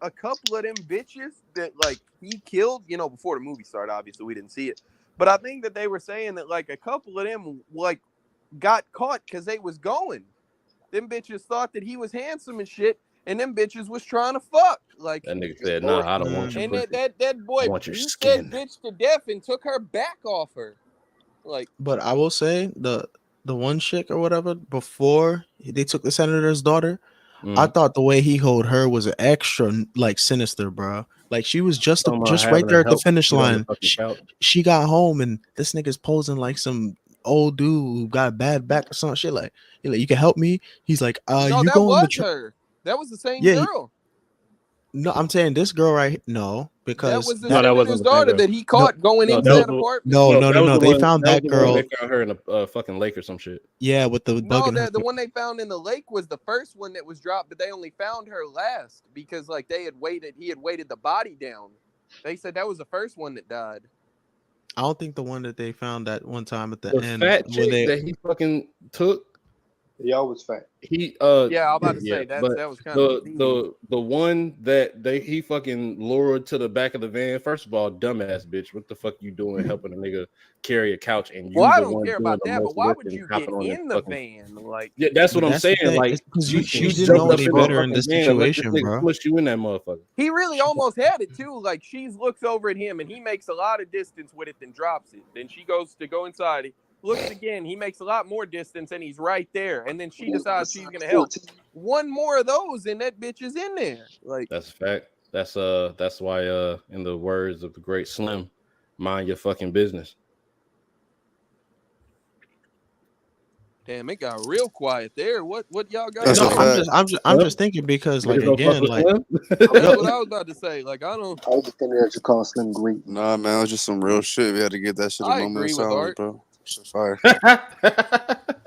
a couple of them bitches that like he killed, before the movie started. Obviously, we didn't see it, but I think that they were saying that like a couple of them like got caught because they was going. Them bitches thought that he was handsome and shit, and them bitches was trying to fuck. Like That nigga said, "Nah, I don't want your and pussy. that boy I want your beat skin." that bitch to death and took her back off her. Like, but I will say the one chick or whatever before they took the senator's daughter, I thought the way he held her was extra like sinister, bro. Like she was just right there at the finish line. She got home and this nigga's posing like some old dude who got bad back or some shit. Like, you can help me. He's like, no, you that go on was her. That was the same girl. No, I'm saying this girl right. No, because that was the that wasn't senator's the daughter girl. that he caught going into that apartment. No. They found that girl. They found her in a fucking lake or some shit. Yeah, with the bug in her. The one they found in the lake was the first one that was dropped, but they only found her last because like he had weighted the body down. They said that was the first one that died. I don't think the one that they found that one time at the end fat chick that he fucking took. He always fat. Yeah, I'm about to say that was kind of the one that he fucking lured to the back of the van. First of all, dumbass bitch, what the fuck you doing helping a nigga carry a couch and you? Well, I the don't one care doing about the that, most but why work would and you hopping get on in that the fucking- van? Like, Yeah, that's what I'm that's the saying. thing. Like, It's 'cause you you didn't jumped know up any in better the in this fucking van and let this situation, nigga bro. push you in that motherfucker. he really almost had it too. Like, she looks over at him and he makes a lot of distance with it, then drops it. Then she goes to go inside. He looks again. He makes a lot more distance and he's right there. And then she decides she's gonna help. One more of those and that bitch is in there. Like, That's a fact. That's why in the words of the great Slim, mind your fucking business. damn, it got real quiet there. What y'all got? That's No, a fact. I'm just thinking because like again, like That's what I was about to say. Like, I was just thinking that you call Slim great. Nah, man, it was just some real shit. We had to give that shit a I moment agree of with silence, Art. bro. Shit fire.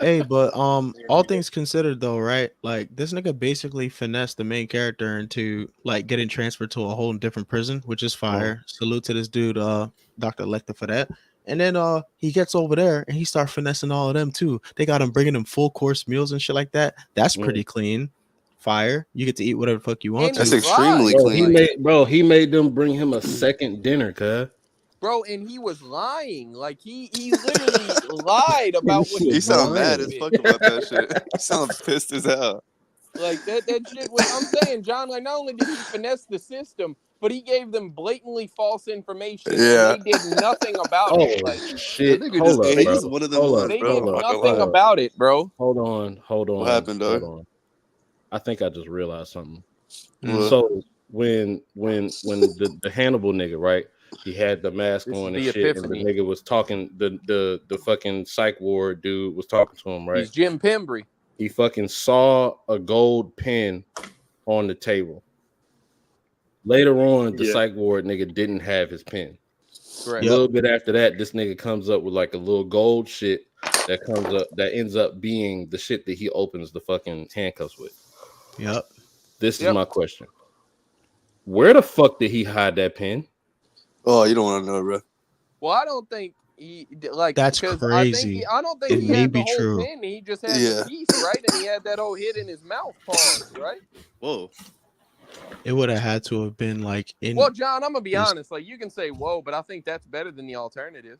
hey, but all things considered though, right? Like this nigga basically finessed the main character into like getting transferred to a whole different prison, which is fire. Salute to this dude, Dr. Lecter for that. And then he gets over there and he starts finessing all of them too. They got him bringing him full course meals and shit like that. That's pretty clean. Fire. You get to eat whatever the fuck you want And to. That's extremely Bro, clean. he made them bring him a second dinner, cuz. Bro, and he was lying. Like he literally lied about what He sound wanted mad of as it. fuck about that shit. He sounds pissed as hell. Like that shit was. I'm saying, John. Like not only did he finesse the system, but he gave them blatantly false information. Yeah. And they did nothing about it. Like Shit. That nigga Hold up, he's bro. one of them Hold ones, up, they bro. did I'm not gonna nothing lie. about it, bro. Hold on. What happened, dog? Hold on. I think I just realized something. What? So when the Hannibal nigga, right? He had the mask This on is and the shit, epiphany. and the nigga was talking. The fucking psych ward dude was talking to him, right? He's Jim Pembry. He fucking saw a gold pen on the table. Later on, the psych ward nigga didn't have his pen. Correct. A little bit after that, this nigga comes up with like a little gold shit that ends up being the shit that he opens the fucking handcuffs with. Yep. This is my question. Where the fuck did he hide that pen? Oh, you don't want to know, bro. Well, I don't think he like that's I crazy. don't think it he may had be the whole true. pen. He just had the piece, right? And he had that old hit in his mouth. Pause, right? Whoa. It would have had to have been like Well, John, I'm gonna be his, honest. Like, you can say whoa, but I think that's better than the alternative.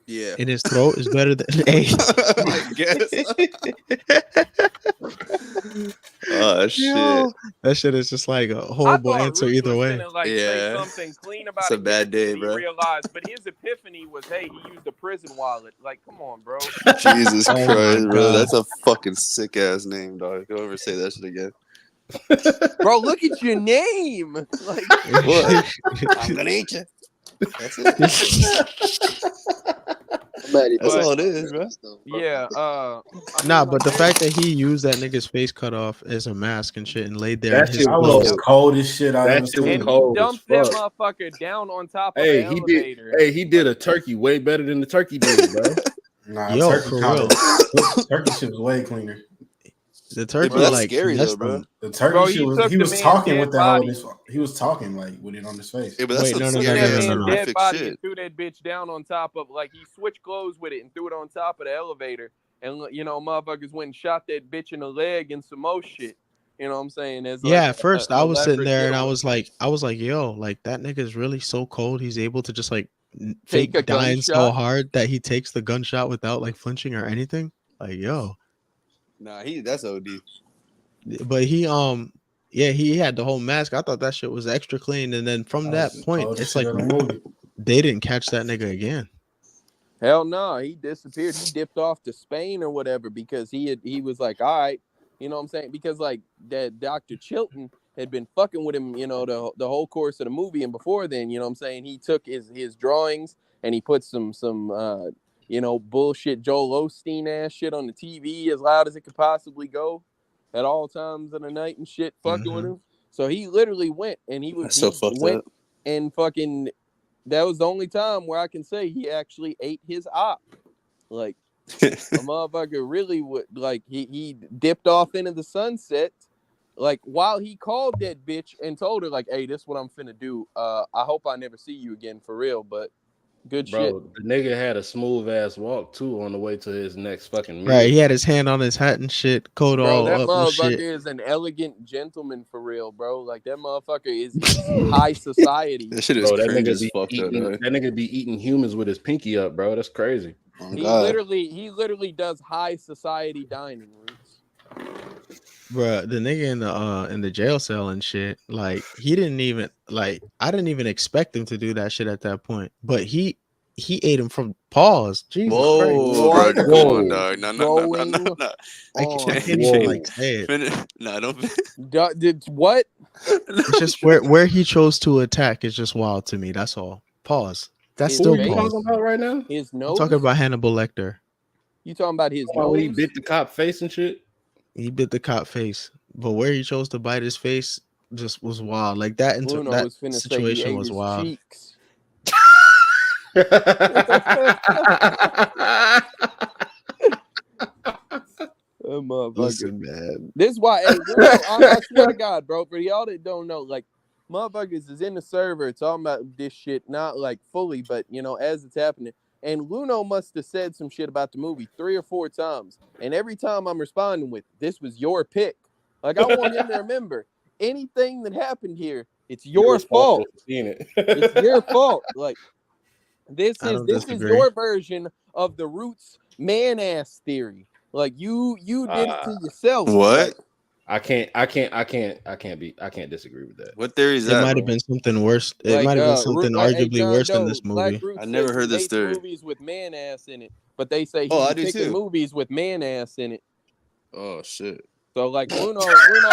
Yeah. in his throat is better than hey. I guess. Oh shit. Yo, that shit is just like a I horrible thought answer Root either was way. gonna like say Yeah. something clean about It's a it. bad day, He bro. realized, but his epiphany was, hey, he used a prison wallet. Like, come on, bro. Jesus Oh my Christ, bro. God. That's a fucking sick ass name, dog. Don't ever say that shit again. Bro, look at your name. Like, What? I'm gonna eat you. That's it. That's all it is, bro. yeah. I Nah, mean, but like, the fact that he used that nigga's face cut off as a mask and shit and laid there That in his shit That clothes. was cold as shit I That ever shit was seen. and he cold as dumped that fuck. motherfucker down on top of Hey, the he elevator. did. Hey, he did a turkey way better than the turkey dude, bro. Nah, Yo, turkey for kind real. of turkey shit was way cleaner. The turkey Bro, that's like scary though, finessed bro. him. The turkey Bro, shit he was took he the was man's talking dead with that whole body. he was talking like with it on his face. Yeah, but that's Wait, some no, no, Took no, scary that no, ass no, man's no. dead horrific body shit. and threw that bitch down on top of, like, he switched clothes with it and threw it on top of the elevator. And, you know, motherfuckers went and shot that bitch in the leg and some more shit. You know what I'm saying? As Yeah, like at first a I was sitting elaborate there and getaway. I was like, yo, like that nigga's really so cold. He's able to just like Take a fake dying so gunshot. hard that he takes the gunshot without like flinching or anything. Like, yo. Nah, that's OD. But yeah, he had the whole mask. I thought that shit was extra clean. And then from That that was the point, coldest it's shit like of the movie. they didn't catch that nigga again. Hell no, he disappeared. He dipped off to Spain or whatever because he was like, all right, you know what I'm saying? Because like that Dr. Chilton had been fucking with him, you know, the whole course of the movie, and before then, you know what I'm saying, he took his drawings and he put some you know, bullshit Joel Osteen ass shit on the TV as loud as it could possibly go at all times of the night and shit, fucking with him. So he literally went and That's so fucked went up. and fucking, that was the only time where I can say he actually ate his op. Like, a motherfucker really would, like, he dipped off into the sunset, like, while he called that bitch and told her, like, hey, this is what I'm finna do. I hope I never see you again for real, but good shit. Bro, the nigga had a smooth ass walk too on the way to his next fucking meal. Right. He had his hand on his hat and shit, coat Bro, all that up and motherfucker shit. is an elegant gentleman for real, bro. Like, that motherfucker is high society. That shit is Bro, that cringe nigga as be fuck though, eating. dog. That nigga be eating humans with his pinky up, bro. That's crazy. Oh, He God. literally does high society dining, Roots. Bruh, the nigga in the jail cell and shit, like he didn't even like I didn't even expect him to do that shit at that point. But he ate him from pause. Jesus Christ. Whoa, What bro, come on, Whoa. dog. No, going I on? can't even Whoa. like say it. Nah, don't. Did what? It's just where he chose to attack is just wild to me. That's all. Pause. That's His still Who are you face? pause. talking about right now? His I'm nose? talking about Hannibal Lecter. You talking about his Oh, when he nose? bit the cop face and shit. He bit the cop face, but where he chose to bite his face just was wild. Like that Bruno that was finna say he situation ate was his wild. cheeks. Motherfucker. Listen, man. This is why, hey, Bruno, I swear to God, bro, for y'all that don't know, like, motherfuckers is in the server talking about this shit, not like fully, but you know, as it's happening. And Luno must have said some shit about the movie 3 or 4 times. And every time I'm responding with, this was your pick. Like, I want him to remember anything that happened here, it's your fault. It's your fault. Like, this I is don't this is disagree. your version of the Roots man ass theory. Like, you did it to yourself. What? Like, I can't disagree with that. What theory is It that, might bro? have been something worse. It like, might have been something like, hey, arguably John worse than Doe, this Black movie. Roots I never says heard he this hates theory. movies with man ass in it, but they say he Oh, I be do picking too. movies with man ass in it. Oh shit. So like Luno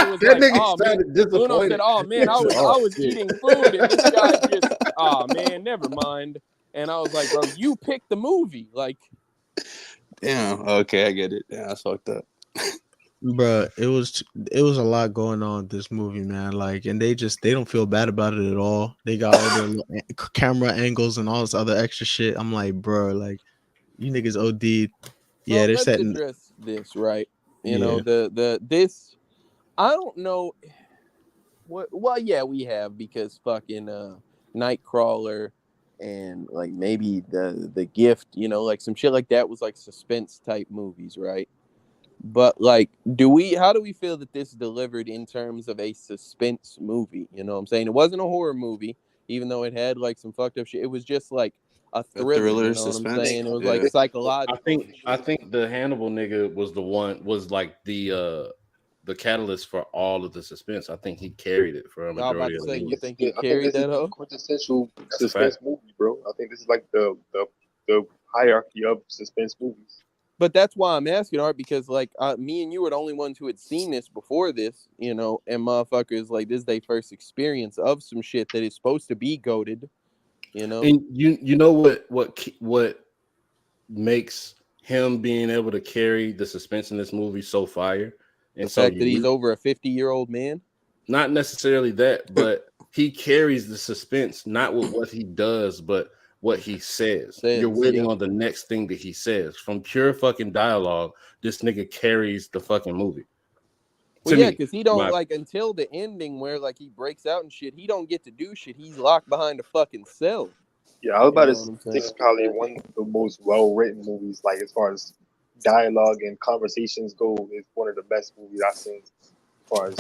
was That like, nigga oh man, sounded Luno disappointed. said, oh man, I was eating food and this guy just, oh man, never mind. And I was like, bro, you picked the movie, like. Damn. Okay, I get it. Yeah, that's fucked up. Bruh, it was a lot going on with this movie, man. Like, and they don't feel bad about it at all. They got all their little camera angles and all this other extra shit. I'm like, bro, like you niggas OD'd. Yeah, So they're let's setting. address this, right? You Yeah. know, this, I don't know what. Well, yeah, we have, because fucking Nightcrawler and like maybe the Gift, you know, like some shit like that was like suspense type movies, right? But like, how do we feel that this delivered in terms of a suspense movie? You know what I'm saying? It wasn't a horror movie, even though it had like some fucked up shit. It was just like a thriller, you know what I'm suspense. saying? It was Yeah. like psychological. I think the Hannibal nigga was like the catalyst for all of the suspense. I think he carried it for a I was about majority to of the say, movie. you think he I think carried this is that the up? quintessential That's a suspense fact. movie, bro. I think this is like the hierarchy of suspense movies. But that's why I'm asking, Art, because like me and you were the only ones who had seen this before this, you know, and motherfuckers like this is their first experience of some shit that is supposed to be goated, you know. And you know what makes him being able to carry the suspense in this movie so fire The and so fact that he's unique? over a 50-year-old man. Not necessarily that, but he carries the suspense not with what he does, but what he says. You're waiting on the next thing that he says. From pure fucking dialogue, this nigga carries the fucking movie. Well, To yeah, me, because he don't like until the ending where like he breaks out and shit. He don't get to do shit. He's locked behind a fucking cell. Yeah, I was about You know to what I'm say saying? this is probably one of the most well written movies, like as far as dialogue and conversations go. It's one of the best movies I've seen as far as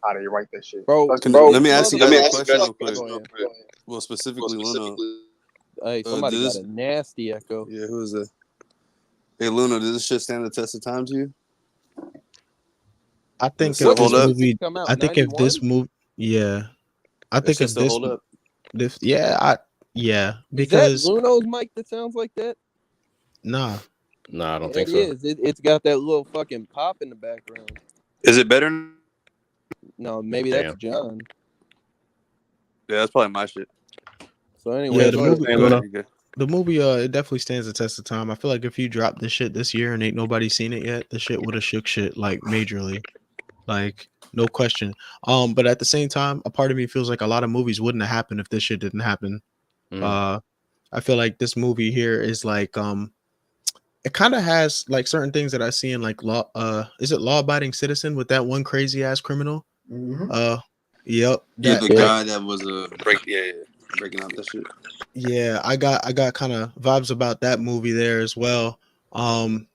how they write that shit. Bro, Let me ask you guys a question real quick. Go ahead. Well, specifically, Luna. Hey, somebody got a nasty echo. Yeah, who is that? Hey, Luna, does this shit stand the test of time to you? I think Still if this hold up? movie, Come out, I think if this 91? movie, yeah, I That think shit if still this, hold up? yeah, Is that because Luno's mic that sounds like that? nah, I don't It think so. is. It's got that little fucking pop in the background. Is it better? No, maybe Damn. that's John. Yeah, that's probably my shit. So anyway, yeah, go ahead. the movie, it definitely stands the test of time. I feel like if you dropped this shit this year and ain't nobody seen it yet, the shit would have shook shit like majorly, like no question. But at the same time, a part of me feels like a lot of movies wouldn't have happened if this shit didn't happen. I feel like this movie here is like, it kind of has like certain things that I see in like law. Is it Law Abiding Citizen with that one crazy ass criminal? Mm-hmm. Yep. Yeah, the guy that was breaking out that shit. Yeah, I got kind of vibes about that movie there as well. And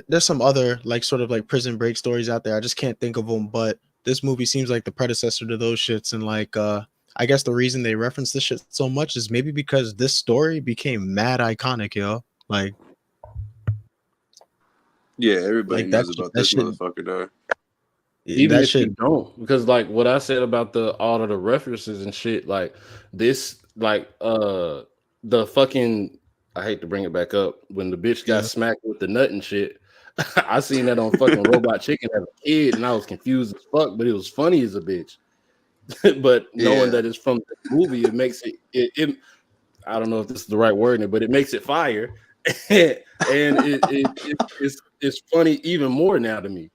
there's some other like sort of like prison break stories out there. I just can't think of them, but this movie seems like the predecessor to those shits. And like, I guess the reason they reference this shit so much is maybe because this story became mad iconic, yo. Like, yeah, everybody like knows about this shit, motherfucker, though. Even that if shit. you don't, because like what I said about all of the references and shit, like this, like the fucking, I hate to bring it back up when the bitch got smacked with the nut and shit. I seen that on fucking Robot Chicken as a kid, and I was confused as fuck, but it was funny as a bitch. But knowing that it's from the movie, it makes it. I don't know if this is the right word, but it makes it fire, and it's funny even more now to me.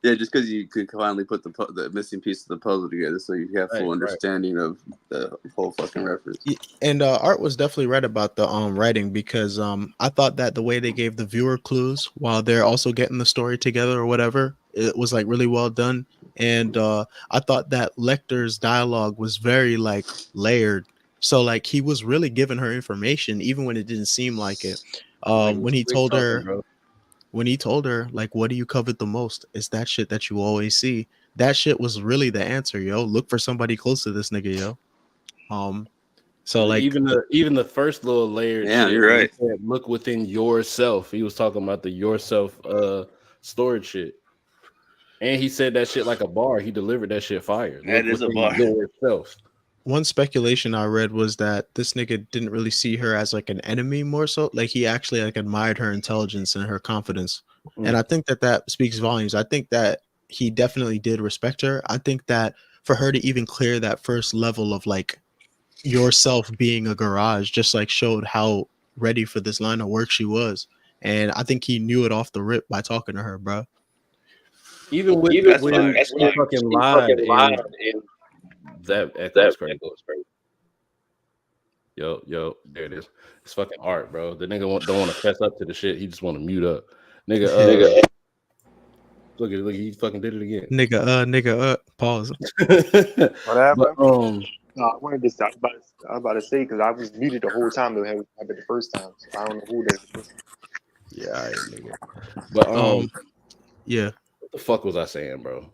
Yeah, just because you could finally put the missing piece of the puzzle together, so you have full understanding of the whole fucking reference. And Art was definitely right about the writing, because I thought that the way they gave the viewer clues while they're also getting the story together or whatever, it was like really well done. And I thought that Lecter's dialogue was very like layered. So like he was really giving her information even when it didn't seem like it. When he told her like, what do you covet the most? It's that shit that you always see. That shit was really the answer, yo. Look for somebody close to this nigga, yo. So like even the first little layered shit, you're right. He said, look within yourself. He was talking about the yourself storage shit. And he said that shit like a bar. He delivered that shit fire. That look is a within bar. yourself. One speculation I read was that this nigga didn't really see her as like an enemy, more so like he actually like admired her intelligence and her confidence. And I think that speaks volumes. I think that he definitely did respect her. I think that for her to even clear that first level of like yourself being a garage just like showed how ready for this line of work she was. And I think he knew it off the rip by talking to her, bro. Even when she fucking lied and that echo is crazy. Yo, there it is. It's fucking Art, bro. The nigga don't want to fess up to the shit. He just want to mute up. Nigga, look, he fucking did it again. Nigga, pause. What happened? But, no, I wanted to stop. I was about to say because I was muted the whole time that happened the first time, so I don't know who that is. Yeah, all right, nigga. But Yeah. What the fuck was I saying, bro?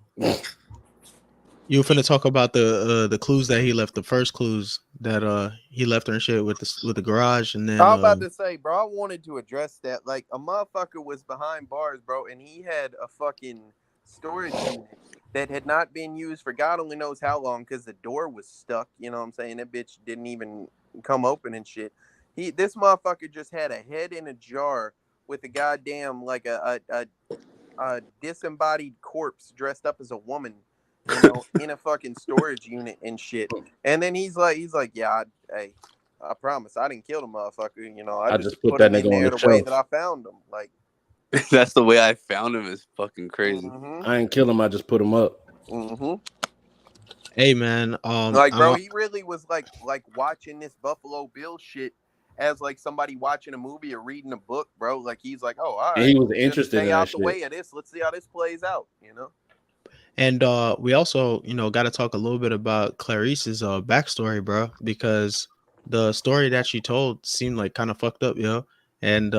You were finna talk about the clues that he left, the first clues that he left her and shit with the garage, and then I'm about to say, bro, I wanted to address that. Like, a motherfucker was behind bars, bro, and he had a fucking storage unit that had not been used for God only knows how long because the door was stuck. You know what I'm saying? That bitch didn't even come open and shit. This motherfucker just had a head in a jar with a goddamn like a disembodied corpse dressed up as a woman, you know, in a fucking storage unit and shit. And then he's like, yeah, hey, I promise I didn't kill the motherfucker. You know, I I just just put put that him in nigga on there the the way shelf. that I found him. Like, That's the way I found him. Is fucking crazy. I ain't kill him. I just put him up. hey man, like, bro, he really was like watching this Buffalo Bill shit as like somebody watching a movie or reading a book, bro. Like, he's like, oh, all And right, he was just interested stay in that out the shit. way of this. Let's see how this plays out. You know. and we also got to talk a little bit about Clarice's backstory, bro, because the story that she told seemed like kind of fucked up, and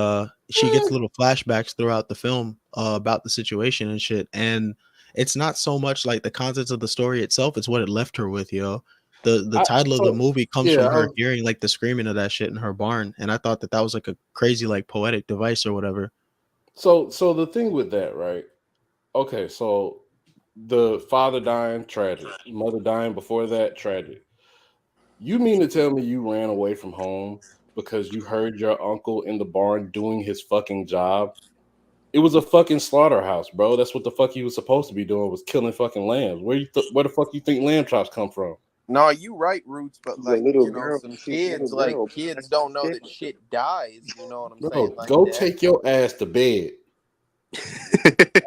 she gets little flashbacks throughout the film about the situation and shit, and it's not so much like the contents of the story itself, it's what it left her with, the title of the movie comes from her hearing like the screaming of that shit in her barn, and I thought that was like a crazy like poetic device or whatever. So the thing with that, right? Okay, so the father dying, tragic. Mother dying before that, tragic. You mean to tell me you ran away from home because you heard your uncle in the barn doing his fucking job? It was a fucking slaughterhouse, bro. That's what the fuck he was supposed to be doing, was killing fucking lambs. Where the fuck you think lamb chops come from? No, you right, Roots, but The like, little you know, girl, some she was a kids, little like girl. kids That's don't know scared that of shit dies, you know what I'm saying? Bro, Like go that. take your ass to bed.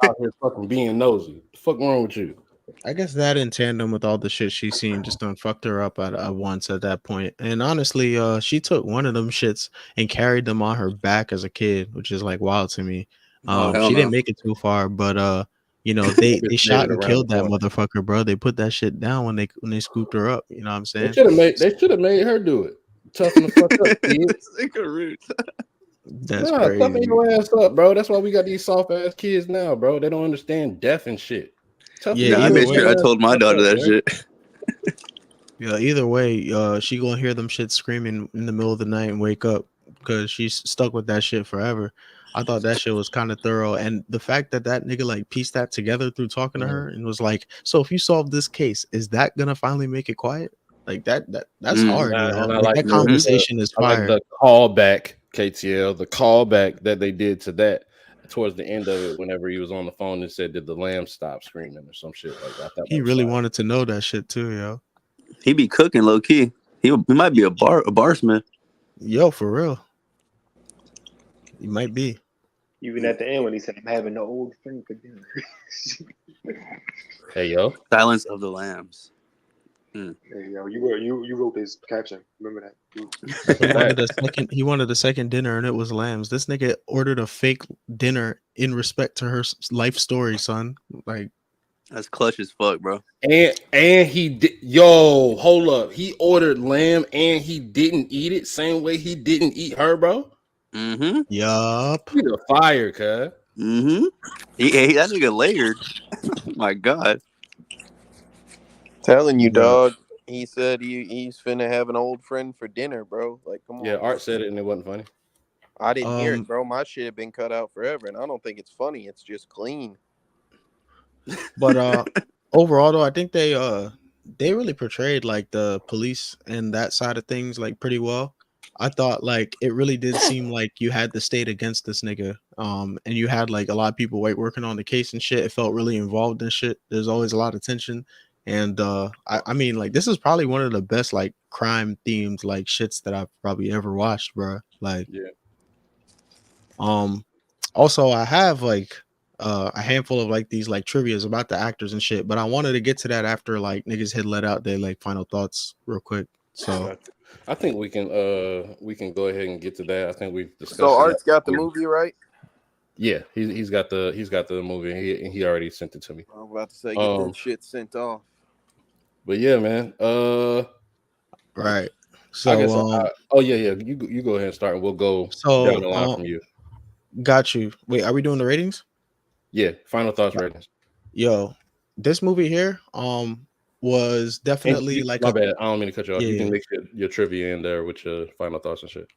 Out here fucking being nosy. The fuck wrong with you? I guess that in tandem with all the shit she's seen just done fucked her up at once at that point. And honestly, she took one of them shits and carried them on her back as a kid, which is like wild to me. Oh, hell She didn't no. make it too far, but That they bitch made shot it and around the killed that corner. motherfucker, bro. They put that shit down when they scooped her up. You know what I'm They saying? should have made her do it. Toughen the fuck up, kid. This nigga rude. That's Nah, toughen crazy. your ass up, bro. That's why we got these soft ass kids now, bro. They don't understand death and shit. Toughen Yeah, your Yeah, I either little made way. sure I dumb ass told my fuck daughter up, that boy. shit. Yeah, either way, she gonna hear them shit screaming in the middle of the night and wake up because she's stuck with that shit forever. I thought that shit was kind of thorough, and the fact that that nigga like pieced that together through talking to her and was like, "So if you solve this case, is that gonna finally make it quiet?" Like that's Mm. hard, And I Like like that Mm-hmm. conversation is I like fire. the callback, KTL, the callback that they did to that towards the end of it. Whenever he was on the phone and said, "Did the lamb stop screaming?" or some shit like that. I thought that He was really fire. wanted to know that shit too, yo. He be cooking low key. He might be a barsmith. Yo, for real, he might be. Even at the end when he said, "I'm having an old friend for dinner." Hey yo, Silence of the Lambs. Mm. Hey, yo, you wrote this caption. Remember that? that's a He fact. wanted a second. He wanted a second dinner, and it was lambs. This nigga ordered a fake dinner in respect to her life story, son. Like, That's clutch as fuck, bro. And he did. Yo, hold up. He ordered lamb and he didn't eat it. Same way he didn't eat her, bro. Mm-hmm. yup. He the fire, cuz. Mm-hmm. That nigga layered. Oh my god. Telling you, Bruh. dog. He said he's finna have an old friend for dinner, bro. Like, come Yeah, on. Art said it and it wasn't funny. I didn't hear it, Um, bro. My shit had been cut out forever, and I don't think it's funny. It's just clean. but overall though, I think they really portrayed like the police and that side of things like pretty well. I thought like it really did seem like you had the state against this nigga. And you had like a lot of people working on the case and shit. It felt really involved in shit. There's always a lot of tension. And I mean like this is probably one of the best like crime themed like shits that I've probably ever watched, bro. Like Yeah. um also I have like a handful of like these like trivias about the actors and shit, but I wanted to get to that after like niggas had let out their like final thoughts real quick. So I think we can go ahead and get to that. I think we've So discussed Art's got the that. movie, right? Yeah, he's got the movie and he already sent it to me. I'm about to say, get that shit sent off. But yeah, man. right. I So guess yeah. You go ahead and start and we'll go down so the line from you. got you. Wait, are we doing the ratings? Yeah, final thoughts, ratings. Yo, this movie here was And definitely like my a bad. I don't mean to cut you off. yeah, You can yeah. mix your trivia in there with your final thoughts and shit.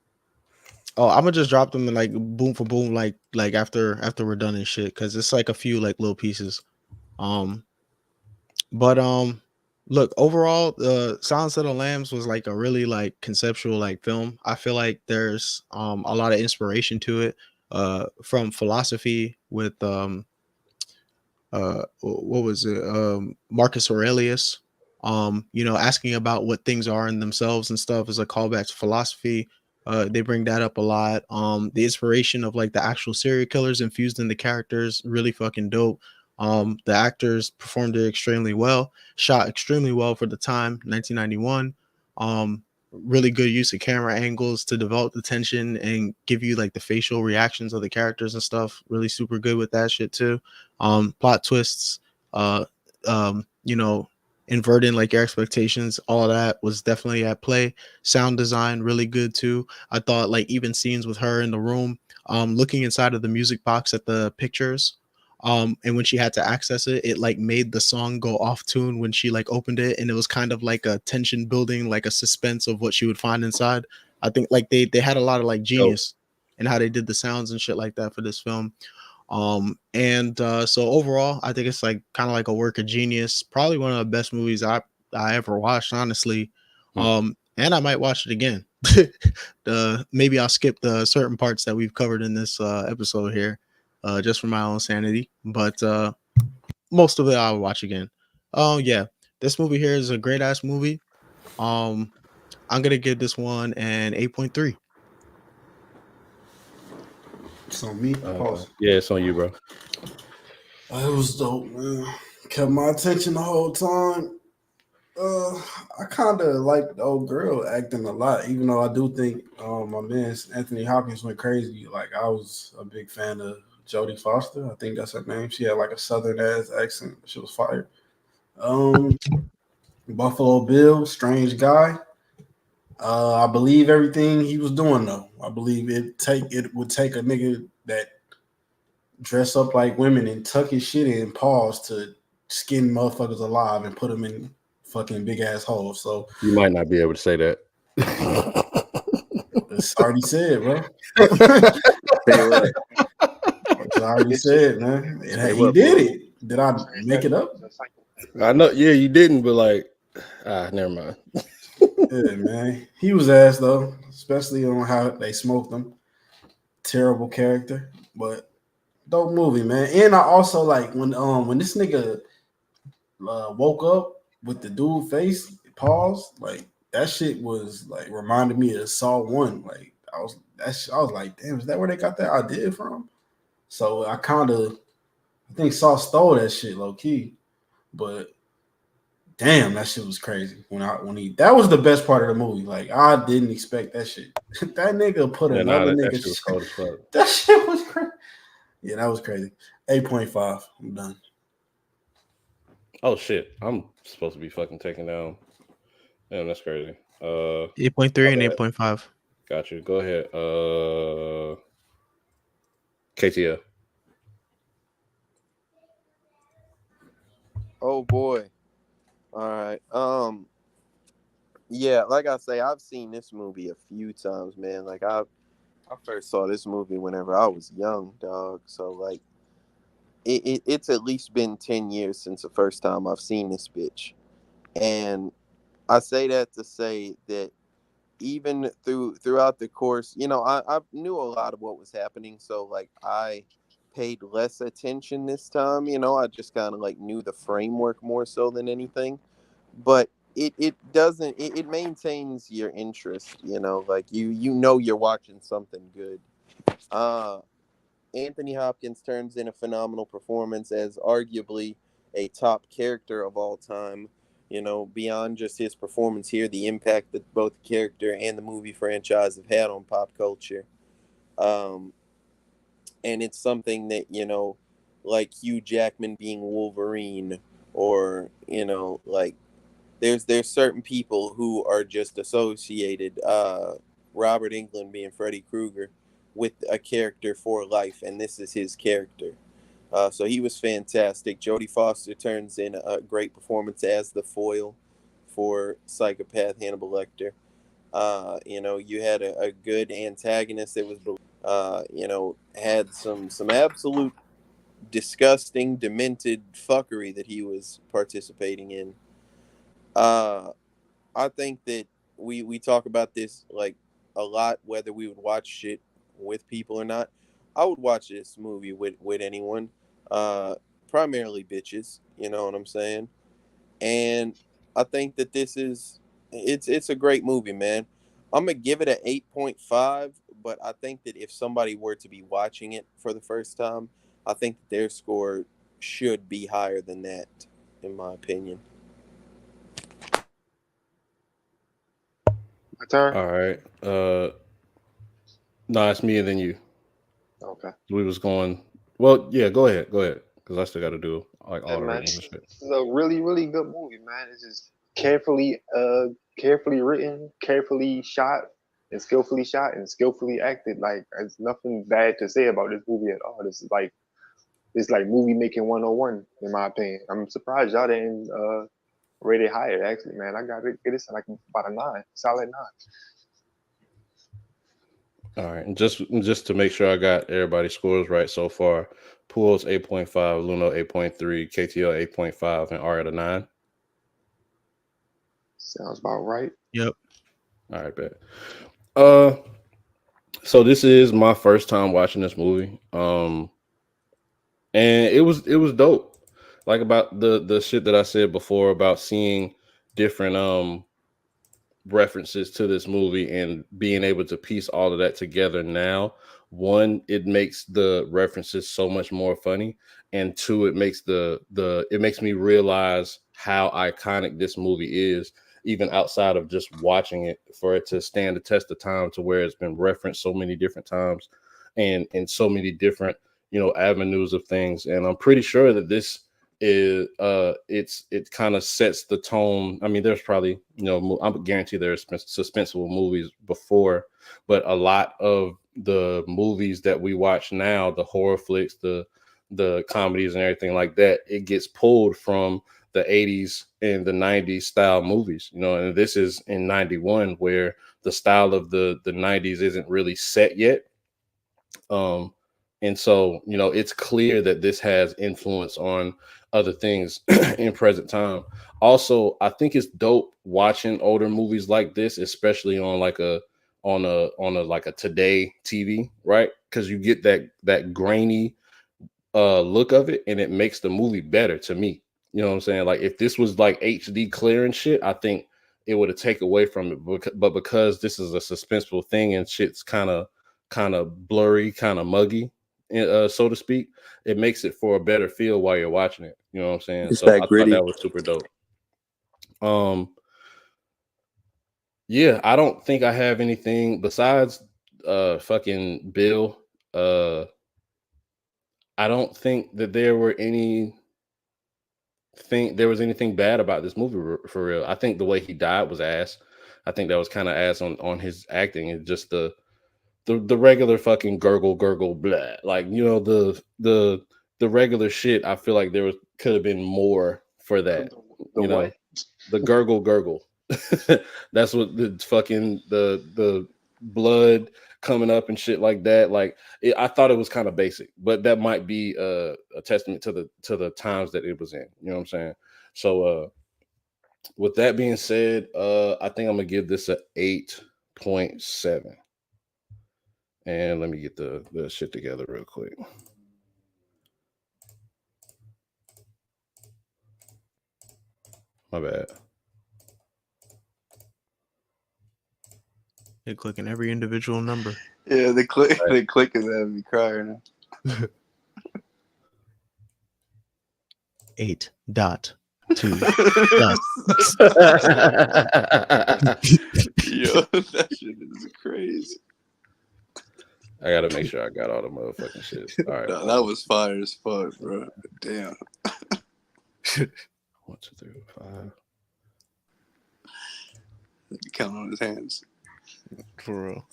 Oh, I'm gonna just drop them in like boom for boom, like after we're done and shit, because it's like a few like little pieces. Um, but look, overall, Silence of the Lambs was like a really like conceptual like film. I feel like there's a lot of inspiration to it, from philosophy with what was it, Marcus Aurelius, asking about what things are in themselves and stuff is a callback to philosophy. They bring that up a lot. The inspiration of like the actual serial killers infused in the characters, really fucking dope. The actors performed it extremely well, shot extremely well for the time, 1991. Really good use of camera angles to develop the tension and give you like the facial reactions of the characters and stuff. Really super good with that shit too. Plot twists, uh, you know, inverting like your expectations, all of that was definitely at play. Sound design really good too. I thought like even scenes with her in the room, looking inside of the music box at the pictures, and when she had to access it, it like made the song go off tune when she like opened it, and it was kind of like a tension building, like a suspense of what she would find inside. I think like they had a lot of like Dope. genius in how they did the sounds and shit like that for this film. And so overall, I think it's like kind of like a work of genius. Probably one of the best movies I ever watched, honestly. Hmm. And I might watch it again. Maybe I'll skip the certain parts that we've covered in this episode here, just for my own sanity. But most of it I'll watch again. Oh yeah, this movie here is a great ass movie. Um, I'm gonna give this one an 8.3. So me, pause. Yeah, it's on you, bro. It was dope, man. Kept my attention the whole time. I kind of like the old girl acting a lot, even though I do think my man Anthony Hopkins went crazy. Like I was a big fan of Jodie Foster. I think that's her name. She had like a southern ass accent. She was fired. Um, Buffalo Bill, strange guy. I believe everything he was doing though. I believe it would take a nigga that dress up like women and tuck his shit in paws to skin motherfuckers alive and put them in fucking big ass holes. So You might not be able to say that. it's already said, bro. Say what? It's already said, man. Say He what, did bro? it. Did I make it up? I know. Yeah, you didn't, but like, never mind. Yeah, man. He was ass though, especially on how they smoked him. Terrible character, but dope movie, man. And I also like when this nigga woke up with the dude face pause, like that shit was like reminded me of Saw One. Like I was like, damn, is that where they got that idea from? So I think Saw stole that shit low key, but damn, that shit was crazy when he that was the best part of the movie. Like I didn't expect that shit. That nigga put Yeah, nah, another that nigga. shit was cold as fuck. That shit was crazy. Yeah, that was crazy. 8.5. I'm done. Oh shit, I'm supposed to be fucking taking down. Damn, that's crazy. 8.3 My and bad. 8.5. Got you. Go ahead. KTL. Oh boy. All right. Yeah, like I say, I've seen this movie a few times, man. Like I first saw this movie whenever I was young, dog. So like it's at least been 10 years since the first time I've seen this bitch. And I say that to say that even throughout the course, I knew a lot of what was happening, so like I paid less attention this time. I just kind of like knew the framework more so than anything. But it doesn't it maintains your interest, like you're watching something good. uh Anthony Hopkins turns in a phenomenal performance as arguably a top character of all time. Beyond just his performance here, the impact that both the character and the movie franchise have had on pop culture. Um, and it's something that, like Hugh Jackman being Wolverine, or, like there's certain people who are just associated, Robert Englund being Freddy Krueger, with a character for life, and this is his character. So he was fantastic. Jodie Foster turns in a great performance as the foil for psychopath Hannibal Lecter. You had a good antagonist that was, had some absolute disgusting, demented fuckery that he was participating in. I think that we talk about this like a lot, whether we would watch shit with people or not. I would watch this movie with anyone, uh, primarily bitches. You know what I'm saying? And I think that it's a great movie, man. I'm gonna give it an 8.5, but I think that if somebody were to be watching it for the first time, I think that their score should be higher than that, in my opinion. My turn. All right. No, it's me and then you. Okay. We was going. Well, yeah. Go ahead. Go ahead. Because I still got to do like Yeah, all the man, ratings this and shit. is a really, really good movie, man. It's just carefully written, carefully shot, and skillfully acted. Like, there's nothing bad to say about this movie at all. This like movie making 101, in my opinion. I'm surprised y'all didn't rate it higher. Actually, man, I got it. It's like about a 9, solid 9. All right. And just to make sure I got everybody's scores right so far. Pools 8.5, Luno 8.3, KTL 8.5, and R at a 9. Sounds about right. Yep. All right, bet. Uh, so this is my first time watching this movie. And it was dope. Like about the shit that I said before about seeing different references to this movie and being able to piece all of that together now. One, it makes the references so much more funny, and two, it makes it makes me realize how iconic this movie is, even outside of just watching it, for it to stand the test of time to where it's been referenced so many different times and in so many different avenues of things. And I'm pretty sure that this is it kind of sets the tone. I mean, there's probably I'm guaranteed there's suspenseful movies before, but a lot of the movies that we watch now, the horror flicks, the comedies and everything like that, it gets pulled from the 80s and the 90s style movies, and this is in 91 where the style of the 90s isn't really set yet. um and so, it's clear that this has influence on other things in present time. Also, I think it's dope watching older movies like this, especially on like a like a today TV, right? Because you get that grainy look of it, and it makes the movie better to me. You know what I'm saying? Like if this was like HD clear and shit, I think it would have taken away from it. But because this is a suspenseful thing and shit's kind of blurry, kind of muggy, so to speak, it makes it for a better feel while you're watching it. You know what I'm saying? It's So that I thought gritty. that was super dope. Yeah, I don't think I have anything besides fucking Bill. I don't think that there was anything bad about this movie for real. I think the way he died was ass. I think that was kind of ass on his acting, and just the regular fucking gurgle blah, like the regular shit. I feel like could have been more for that. The You know, what? the gurgle. That's what the fucking the blood coming up and shit like that. Like I thought it was kind of basic, but that might be a testament to the times that it was in. You know what I'm saying? So with that being said, I think I'm gonna give this a 8.7. And let me get the shit together real quick. My bad. They're clicking every individual number. Yeah, the click is having me crying. 8.2. Yo, that shit is crazy. I gotta make sure I got all the motherfucking shit. All right. No, that was fire as fuck, bro. Damn. 1, 2, 3, 5. Count on his hands. For real.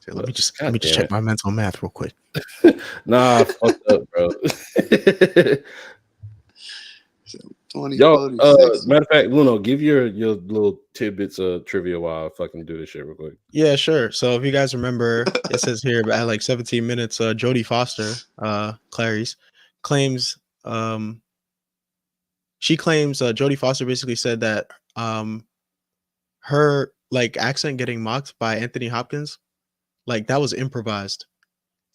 Let me just check my mental math real quick. Nah, I fucked up, bro. 20, Yo, 46. matter of fact, Luno, give your little tidbits of trivia while I fucking do this shit real quick. Yeah, sure. So if you guys remember, it says here at like 17 minutes, Jodie Foster, Clarice, claims Jodie Foster basically said that her like accent getting mocked by Anthony Hopkins, like that was improvised.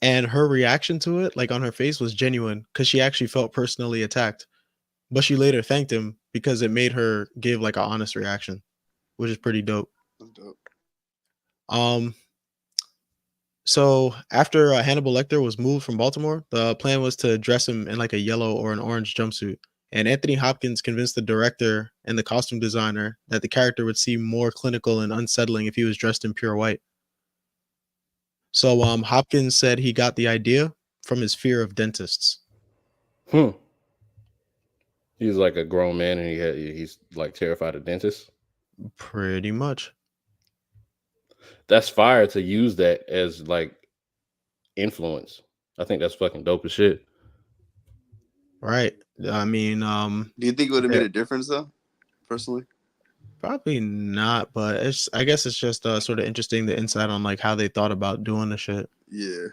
And her reaction to it, like on her face, was genuine because she actually felt personally attacked. But she later thanked him because it made her give like an honest reaction, which is pretty dope. So after Hannibal Lecter was moved from Baltimore, the plan was to dress him in like a yellow or an orange jumpsuit. And Anthony Hopkins convinced the director and the costume designer that the character would seem more clinical and unsettling if he was dressed in pure white. So Hopkins said he got the idea from his fear of dentists. He's like a grown man and he's like terrified of dentists. Pretty much. That's fire to use that as like influence. I think that's fucking dope as shit. Right. I mean, do you think it would have made a difference though, personally? Probably not, but I guess it's just sort of interesting the insight on like how they thought about doing the shit. Yeah,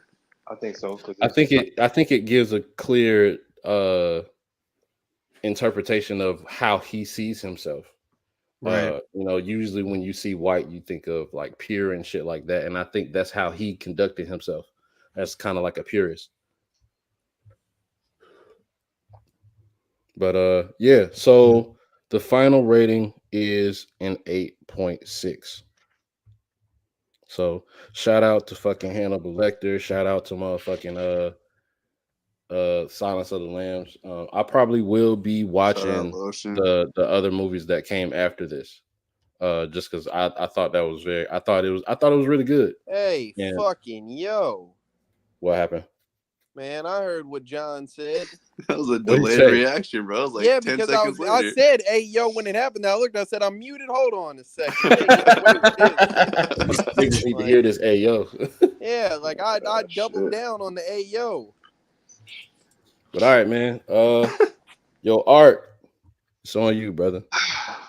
I think so. I think it gives a clear interpretation of how he sees himself. Right. Usually when you see white, you think of like pure and shit like that, and I think that's how he conducted himself. That's kind of like a purist. But yeah, so the final rating is an 8.6. So shout out to fucking Hannibal Lecter. Shout out to motherfucking Silence of the Lambs. I probably will be watching the other movies that came after this. Just because I thought that was I thought it was really good. Hey, fucking yo. What happened? Man, I heard what John said. That was a delayed reaction, bro. It was like 10 because seconds later. I said, hey, yo, when it happened, I looked, I said, I'm muted. Hold on a second. Niggas need to hear this, hey, yo. Yeah, like I doubled down on the hey, yo. But all right, man. Yo, Art, it's on you, brother.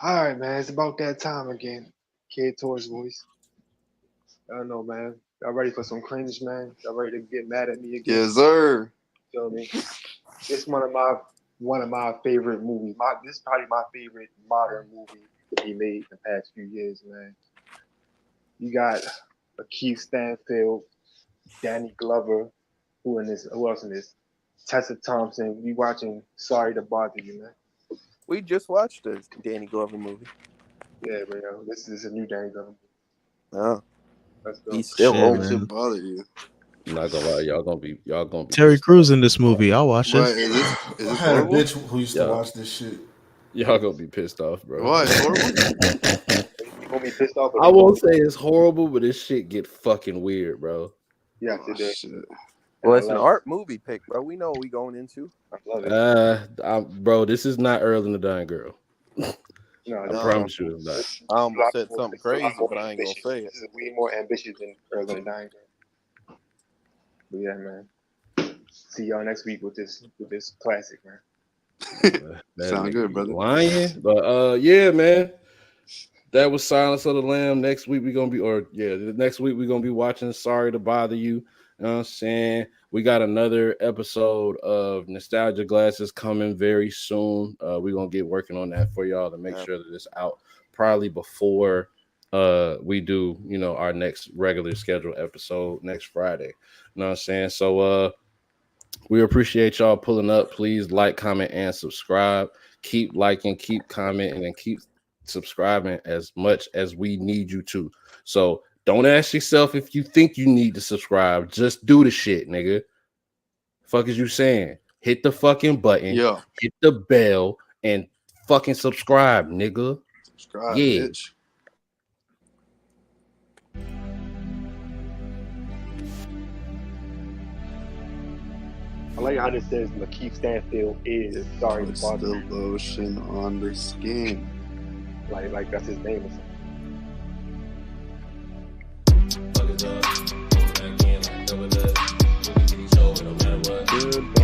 All right, man. It's about that time again. Kid Tour's voice. I don't know, man. Y'all ready for some cringe, man? Y'all ready to get mad at me again? Yes, sir. You feel me? It's one of my favorite movies. This is probably my favorite modern movie to be made in the past few years, man. You got Keith Stanfield, Danny Glover, who else in this? Tessa Thompson. We watching Sorry to Bother You, man. We just watched a Danny Glover movie. Yeah, but this is a new Danny Glover movie. Oh. He's still old. Should bother you. I'm not gonna lie, y'all gonna be Terry Crews in this movie. I'll watch it. Is this I had a bitch who used to watch this shit. Y'all gonna be pissed off, bro. Why? It's horrible. You gonna be pissed off? I won't say it's horrible, but this shit get fucking weird, bro. Yeah, it does. Well, it's an art movie pick, bro. We know what we going into. I love it. Bro, this is not Earl and the Dying Girl. No, I promise you it's not. I almost said something crazy, but I ain't gonna say it. This is way more ambitious than Earl and the Dying Girl. But yeah, man. See y'all next week with this classic, man. Sound good, brother. Lying, but yeah, man. That was Silence of the Lamb. Next week we're gonna be watching Sorry to Bother You. You know what I'm saying? We got another episode of Nostalgia Glasses coming very soon. We're gonna get working on that for y'all to make sure that it's out probably before we do, our next regular scheduled episode next Friday. You know what I'm saying? So we appreciate y'all pulling up. Please like, comment, and subscribe. Keep liking, keep commenting, and keep subscribing as much as we need you to. So don't ask yourself if you think you need to subscribe. Just do the shit, nigga. Fuck is you saying? Hit the fucking button. Yeah. Hit the bell and fucking subscribe, nigga. Subscribe, bitch. I like how this says Lakeith Stanfield is Sorry to Bother You. The lotion on the skin. Like that's his name or something. Fuck it up. Goodbye.